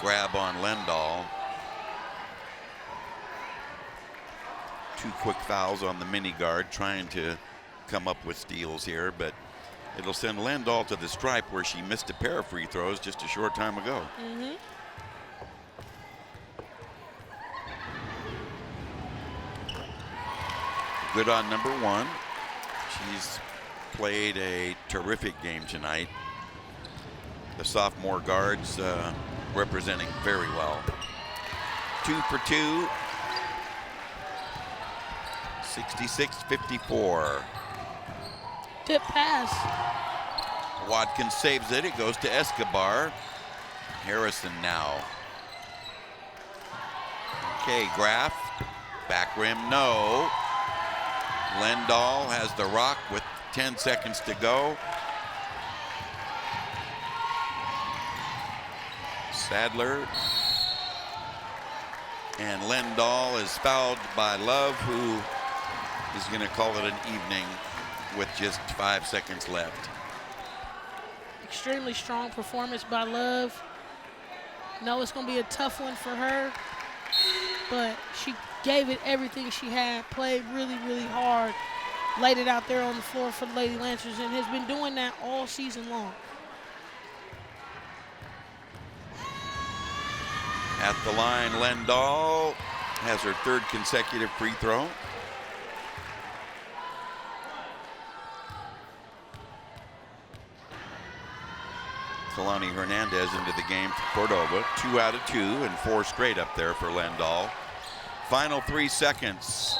Grab on Lendahl. 2 quick fouls on the mini guard, trying to come up with steals here, but it'll send Lendahl to the stripe where she missed a pair of free throws just a short time ago. Good on number 1. She's played a terrific game tonight. The sophomore guards representing very well. 2 for 2. 66-54. Tip pass. Watkins saves it. It goes to Escobar. Harrison now. Okay, Graff. Back rim, no. Lendahl has the rock with 10 seconds to go. Sadler. And Lendahl is fouled by Love, who is going to call it an evening with just 5 seconds left. Extremely strong performance by Love. No, it's going to be a tough one for her, but she gave it everything she had, played really, really hard, laid it out there on the floor for the Lady Lancers, and has been doing that all season long. At the line, Lendahl has her 3rd consecutive free throw. Kalani Hernandez into the game for Cordova. 2 out of 2 and 4 straight up there for Lendahl. Final 3 seconds.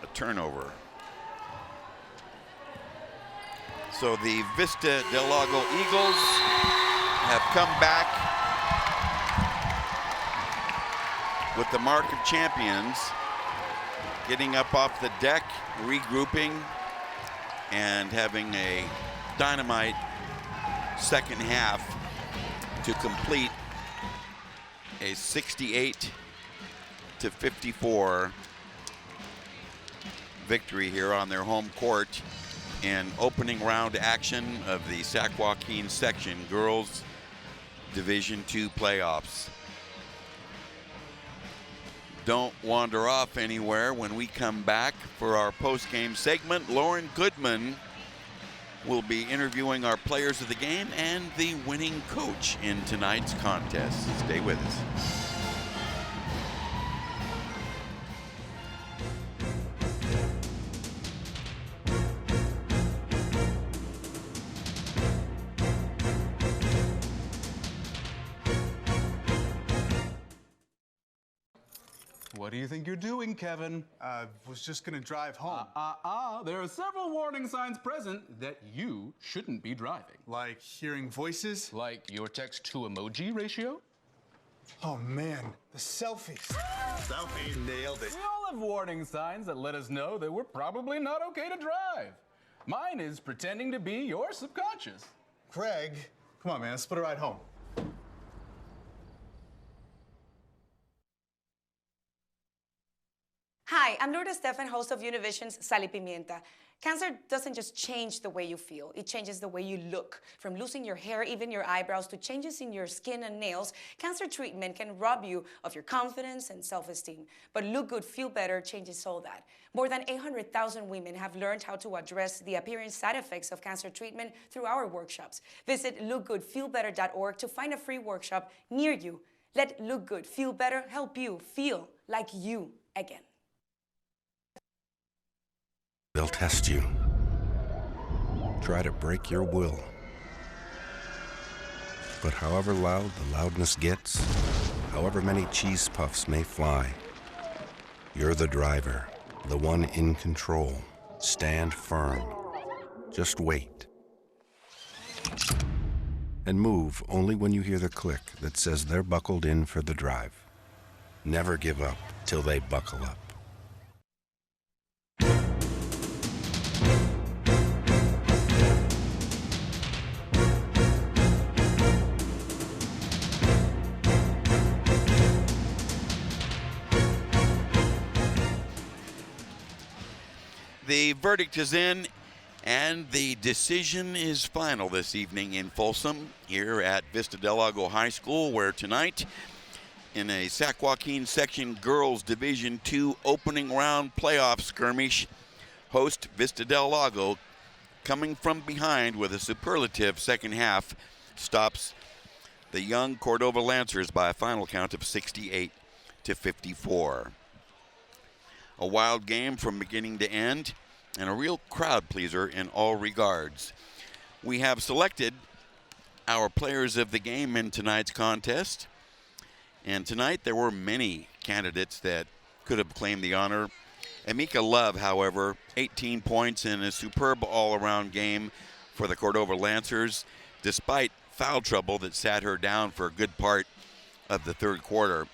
A turnover. So the Vista Del Lago Eagles have come back with the mark of champions, getting up off the deck, regrouping, and having a dynamite second half to complete a 68-54 victory here on their home court in opening round action of the Sac Joaquin section girls Division II playoffs. Don't wander off anywhere. When we come back for our post-game segment, Lauren Goodman will be interviewing our players of the game and the winning coach in tonight's contest. Stay with us. What do you think you're doing, Kevin? Was just gonna drive home. There are several warning signs present that you shouldn't be driving. Like hearing voices? Like your text-to-emoji ratio? Oh man, the selfies. Selfie. Nailed it. We all have warning signs that let us know that we're probably not okay to drive. Mine is pretending to be your subconscious. Craig, come on man, let's split a ride home. Hi, I'm Lourdes Stefan, host of Univision's Sal y Pimienta. Cancer doesn't just change the way you feel, it changes the way you look. From losing your hair, even your eyebrows, to changes in your skin and nails, cancer treatment can rob you of your confidence and self-esteem. But Look Good, Feel Better changes all that. More than 800,000 women have learned how to address the appearance side effects of cancer treatment through our workshops. Visit lookgoodfeelbetter.org to find a free workshop near you. Let Look Good, Feel Better help you feel like you again. They'll test you. Try to break your will. But however loud the loudness gets, however many cheese puffs may fly, you're the driver, the one in control. Stand firm. Just wait. And move only when you hear the click that says they're buckled in for the drive. Never give up till they buckle up. the verdict is in, and the decision is final this evening in Folsom here at Vista Del Lago High School, where tonight in a Sac Joaquin Section Girls Division II opening round playoff skirmish, host Vista Del Lago, coming from behind with a superlative second half, stops the young Cordova Lancers by a final count of 68-54. A wild game from beginning to end, and a real crowd pleaser in all regards. We have selected our players of the game in tonight's contest, and tonight there were many candidates that could have claimed the honor. Emika Love, however, 18 points in a superb all-around game for the Cordova Lancers, despite foul trouble that sat her down for a good part of the third quarter.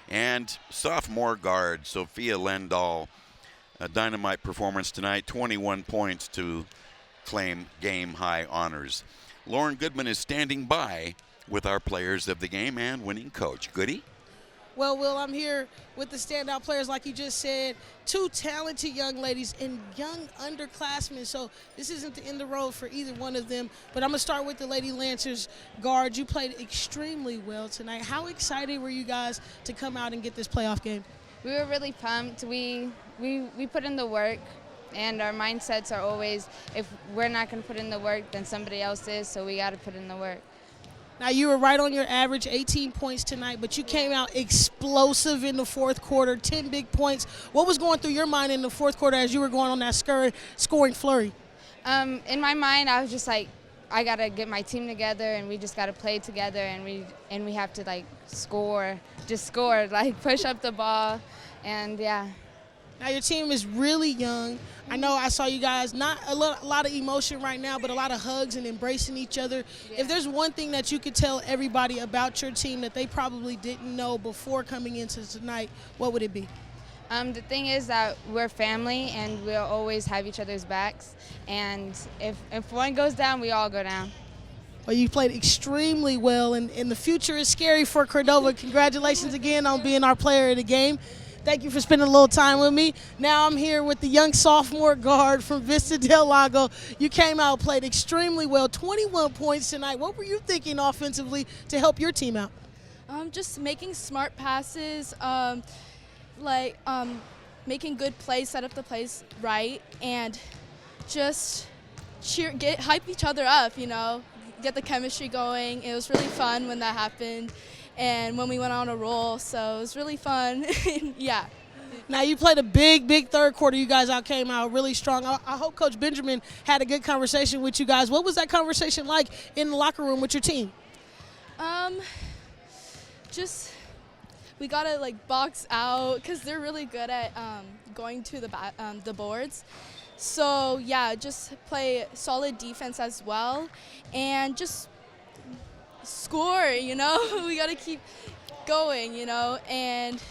And sophomore guard Sophia Lendahl, a dynamite performance tonight, 21 points to claim game-high honors. Lauren Goodman is standing by with our players of the game and winning coach. Goody? Well, Will, I'm here with the standout players, like you just said, two talented young ladies and young underclassmen. So this isn't the end of the road for either one of them. But I'm going to start with the Lady Lancers guard. You played extremely well tonight. How excited were you guys to come out and get this playoff game? We were really pumped. We put in the work, and our mindsets are always, if we're not going to put in the work, then somebody else is, so we got to put in the work. Now, you were right on your average, 18 points tonight, but you came out explosive in the fourth quarter, 10 big points. What was going through your mind in the fourth quarter as you were going on that scoring flurry? In my mind, I was just like, I got to get my team together, and we just got to play together, and we have to, like, score, like, push up the ball, and, yeah. Now, your team is really young. I know I saw you guys, not a lot of emotion right now, but a lot of hugs and embracing each other. Yeah. If there's one thing that you could tell everybody about your team that they probably didn't know before coming into tonight, what would it be? The thing is that we're family, and we'll always have each other's backs. And if one goes down, we all go down. Well, you played extremely well, and the future is scary for Cordova. Congratulations again on being our player of the game. Thank you for spending a little time with me. Now I'm here with the young sophomore guard from Vista Del Lago. You came out, played extremely well, 21 points tonight. What were you thinking offensively to help your team out? Just making smart passes, making good plays, set up the plays right, and just hype each other up, you know, get the chemistry going. It was really fun when that happened. And when we went on a roll, so it was really fun. Yeah. Now, you played a big third quarter. You guys came out really strong. I hope Coach Benjamin had a good conversation with you guys. What was that conversation like in the locker room with your team? Just we got to, like, box out because they're really good at going to the boards. So, yeah, just play solid defense as well and just score, you know. We got to keep going, you know. And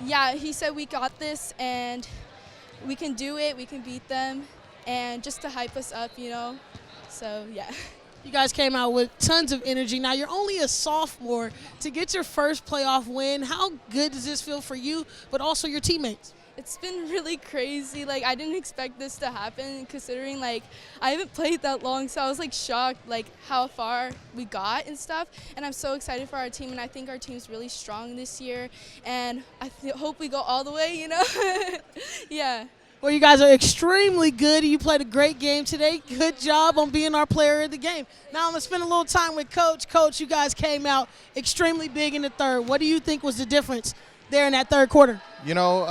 yeah, he said we got this and we can do it, we can beat them, and just to hype us up, you know. So yeah. You guys came out with tons of energy. Now, you're only a sophomore. To get your first playoff win, how good does this feel for you, but also your teammates? It's been really crazy. Like, I didn't expect this to happen, considering, like, I haven't played that long, so I was, like, shocked, like, how far we got and stuff. And I'm so excited for our team, and I think our team's really strong this year. And I hope we go all the way, you know? Yeah. Well, you guys are extremely good. You played a great game today. Good job on being our player of the game. Now I'm going to spend a little time with Coach. Coach, you guys came out extremely big in the third. What do you think was the difference there in that third quarter? You know,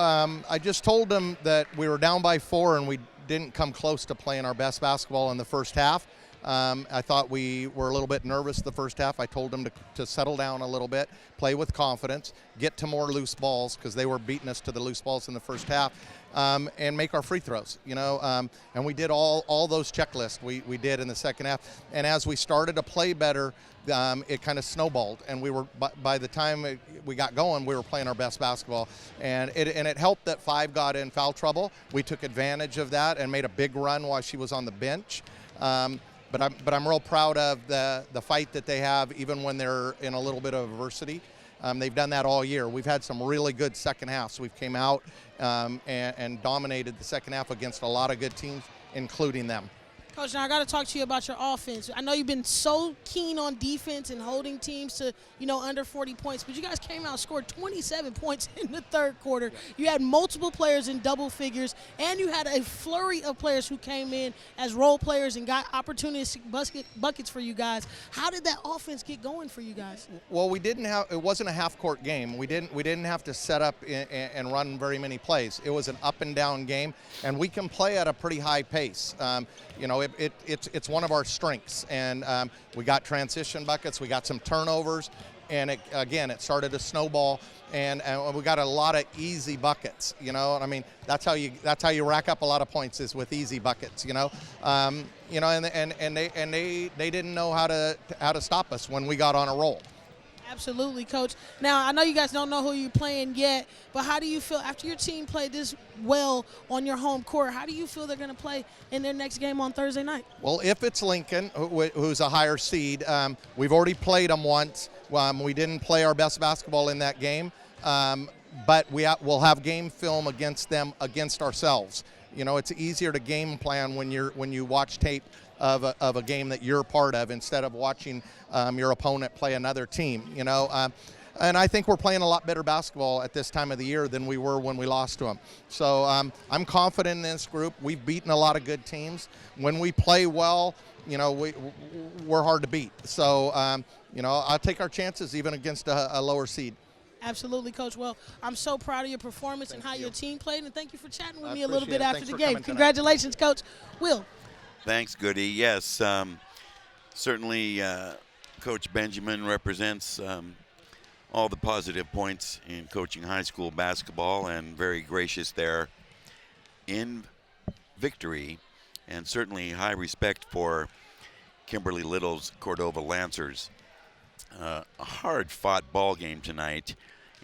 I just told them that we were down by 4 and we didn't come close to playing our best basketball in the first half. I thought we were a little bit nervous the first half. I told them to settle down a little bit, play with confidence, get to more loose balls because they were beating us to the loose balls in the first half, and make our free throws, you know. And we did all those checklists we did in the second half. And as we started to play better, it kind of snowballed, and we were by the time we got going, we were playing our best basketball, and it helped that 5 got in foul trouble. We took advantage of that and made a big run while she was on the bench. But I'm real proud of the fight that they have, even when they're in a little bit of adversity. They've done that all year. We've had some really good second halves. We've came out and dominated the second half against a lot of good teams, including them. Coach, now I got to talk to you about your offense. I know you've been so keen on defense and holding teams to, under 40 points, but you guys came out and scored 27 points in the third quarter. You had multiple players in double figures, and you had a flurry of players who came in as role players and got opportunistic buckets for you guys. How did that offense get going for you guys? Well, it wasn't a half-court game. We didn't have to set up and run very many plays. It was an up-and-down game, and we can play at a pretty high pace. It's one of our strengths, and we got transition buckets, we got some turnovers, and it started to snowball, and we got a lot of easy buckets. That's how you rack up a lot of points, is with easy buckets. And they didn't know how to stop us when we got on a roll. Absolutely, Coach. Now, I know you guys don't know who you're playing yet, but how do you feel after your team played this well on your home court? How do you feel they're going to play in their next game on Thursday night? Well, if it's Lincoln, who's a higher seed, we've already played them once. We didn't play our best basketball in that game, but we'll have game film against them, against ourselves. It's easier to game plan when you watch tape of a game that you're part of, instead of watching your opponent play another team. And I think we're playing a lot better basketball at this time of the year than we were when we lost to them. So I'm confident in this group. We've beaten a lot of good teams. When we play well, we're hard to beat. So I'll take our chances even against a lower seed. Absolutely, Coach. Well, I'm so proud of your performance and how your team played, and thank you for chatting with me a little bit after the game. Congratulations, Coach. Will. Thanks, Goody. Yes, certainly Coach Benjamin represents all the positive points in coaching high school basketball, and very gracious there in victory, and certainly high respect for Kimberly Little's Cordova Lancers. A hard-fought ball game tonight,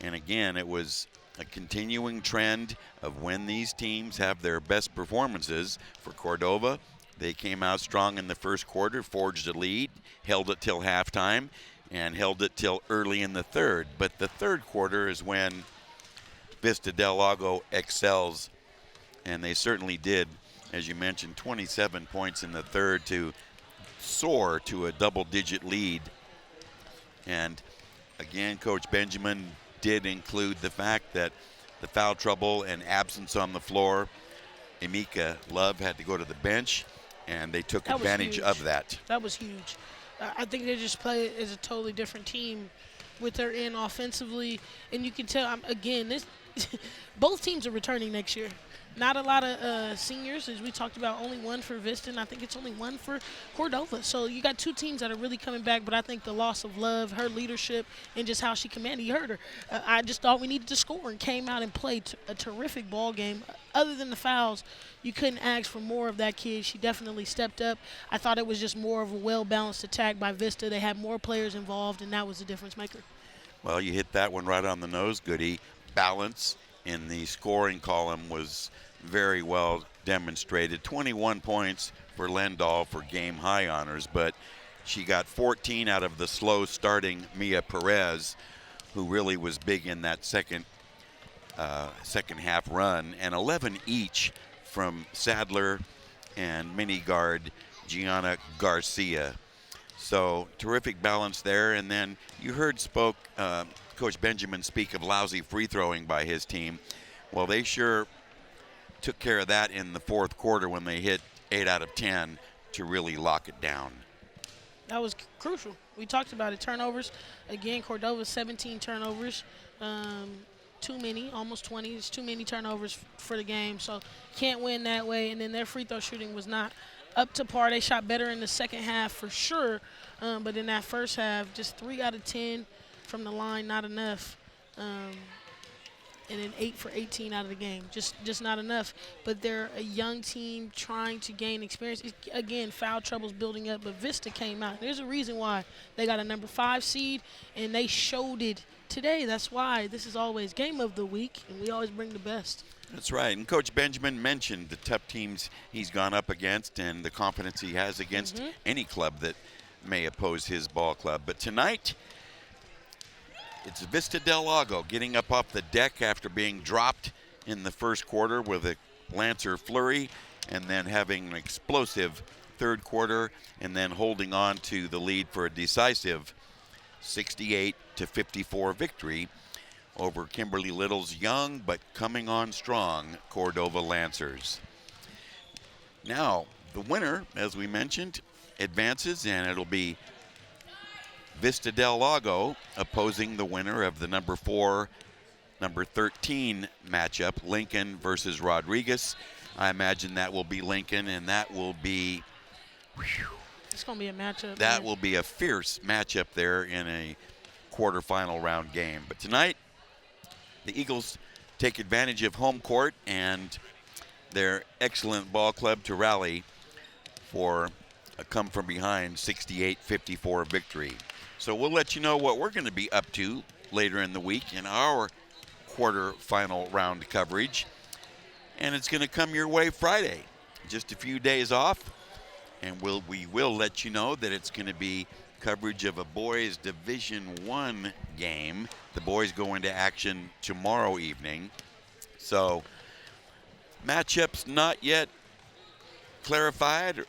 and again, it was a continuing trend of when these teams have their best performances. For Cordova, they came out strong in the first quarter, forged a lead, held it till halftime, and held it till early in the third. But the third quarter is when Vista Del Lago excels, and they certainly did. As you mentioned, 27 points in the third to soar to a double-digit lead. And again, Coach Benjamin did include the fact that the foul trouble and absence on the floor, Emeka Love had to go to the bench, and they took advantage of that. That was huge. I think they just play as a totally different team with their end offensively, and you can tell, again, both teams are returning next year. Not a lot of seniors, as we talked about, only one for Vista, and I think it's only one for Cordova. So you got two teams that are really coming back, but I think the loss of Love, her leadership, and just how she commanded, you heard her. I just thought we needed to score, and came out and played a terrific ball game. Other than the fouls, you couldn't ask for more of that kid. She definitely stepped up. I thought it was just more of a well-balanced attack by Vista. They had more players involved, and that was the difference maker. Well, you hit that one right on the nose, Goody. Balance in the scoring column was very well demonstrated. 21 points for Lendahl for game high honors, but she got 14 out of the slow starting Mia Perez, who really was big in that second half run, and 11 each from Sadler and mini guard Gianna Garcia. So terrific balance there. And then you heard Coach Benjamin speak of lousy free throwing by his team. Well, they sure took care of that in the fourth quarter when they hit 8 out of 10 to really lock it down. That was crucial. We talked about it. Turnovers. Again, Cordova 17 turnovers. Too many, almost 20. It's too many turnovers for the game. So can't win that way. And then their free throw shooting was not up to par. They shot better in the second half for sure. But in that first half, just 3 out of 10 from the line, not enough. And then 8 for 18 out of the game, just not enough. But they're a young team trying to gain experience. Again, foul trouble's building up, but Vista came out. There's a reason why they got a number 5 seed, and they showed it today. That's why this is always game of the week, and we always bring the best. That's right, and Coach Benjamin mentioned the tough teams he's gone up against and the confidence he has against any club that may oppose his ball club. But tonight, It's Vista Del Lago getting up off the deck after being dropped in the first quarter with a Lancer flurry, and then having an explosive third quarter, and then holding on to the lead for a decisive 68-54 victory over Kimberly Little's young but coming on strong Cordova Lancers. Now, the winner, as we mentioned, advances, and it'll be Vista Del Lago opposing the winner of the number 4, number 13 matchup, Lincoln versus Rodriguez. I imagine that will be Lincoln, and that will be, it's going to be a matchup. That will be a fierce matchup there in a quarterfinal round game. But tonight, the Eagles take advantage of home court and their excellent ball club to rally for a come-from-behind 68-54 victory. So we'll let you know what we're going to be up to later in the week in our quarterfinal round coverage. And it's going to come your way Friday. Just a few days off, and we will let you know that it's going to be coverage of a boys Division I game. The boys go into action tomorrow evening. So matchups not yet clarified,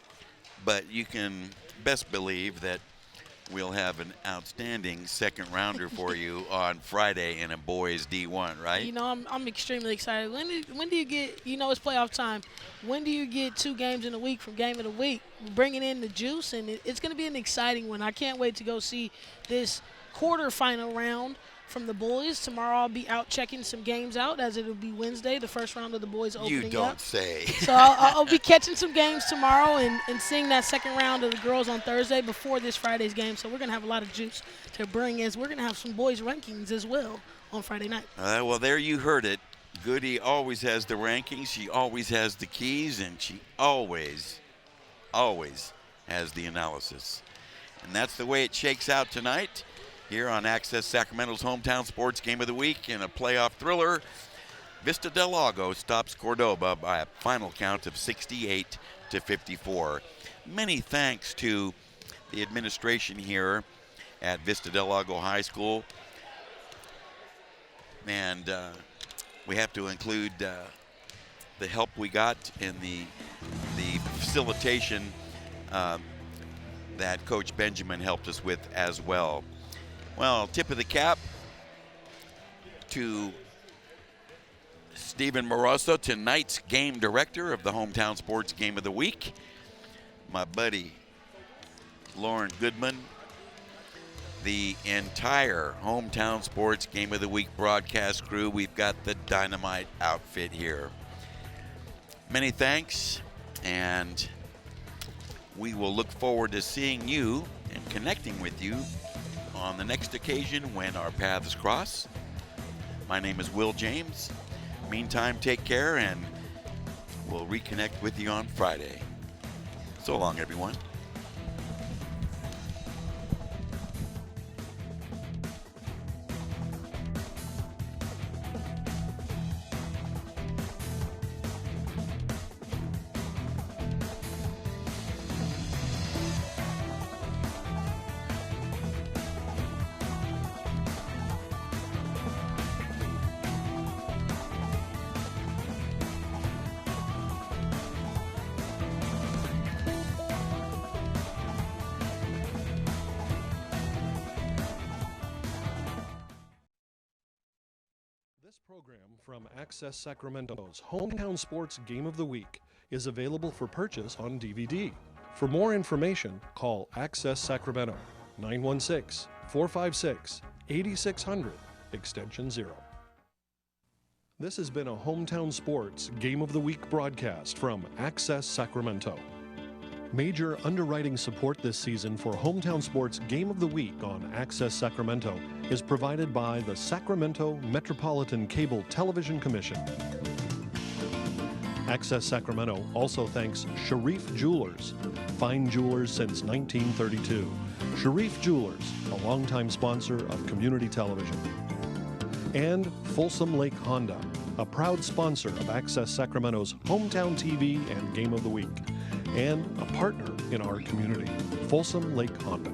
but you can best believe that we'll have an outstanding second rounder for you on Friday in a boys D1, right? You know, I'm extremely excited. When do you get, you know, it's playoff time. When do you get 2 games in a week from game of the week? Bringing in the juice, and it's going to be an exciting one. I can't wait to go see this quarterfinal round from the boys. Tomorrow I'll be out checking some games out, as it'll be Wednesday, the first round of the boys opening up. You don't say. So I'll be catching some games tomorrow and seeing that second round of the girls on Thursday before this Friday's game. So we're going to have a lot of juice to bring, as we're going to have some boys rankings as well on Friday night. Well, there you heard it. Goody always has the rankings. She always has the keys, and she always has the analysis. And that's the way it shakes out tonight here on Access Sacramento's Hometown Sports Game of the Week in a playoff thriller. Vista Del Lago stops Cordova by a final count of 68-54. Many thanks to the administration here at Vista Del Lago High School. And we have to include the help we got in the facilitation that Coach Benjamin helped us with as well. Well, tip of the cap to Stephen Moroso, tonight's game director of the Hometown Sports Game of the Week. My buddy Lauren Goodman, the entire Hometown Sports Game of the Week broadcast crew. We've got the dynamite outfit here. Many thanks, and we will look forward to seeing you and connecting with you on the next occasion when our paths cross. My name is Will James. Meantime, take care, and we'll reconnect with you on Friday. So long, everyone. From Access Sacramento's Hometown Sports Game of the Week is available for purchase on DVD. For more information, call Access Sacramento 916-456-8600, extension 0. This has been a Hometown Sports Game of the Week broadcast from Access Sacramento. Major underwriting support this season for Hometown Sports Game of the Week on Access Sacramento is provided by the Sacramento Metropolitan Cable Television Commission. Access Sacramento also thanks Sharif Jewelers, fine jewelers since 1932. Sharif Jewelers, a longtime sponsor of community television. And Folsom Lake Honda, a proud sponsor of Access Sacramento's Hometown TV and Game of the Week, and a partner in our community, Folsom Lake Honda.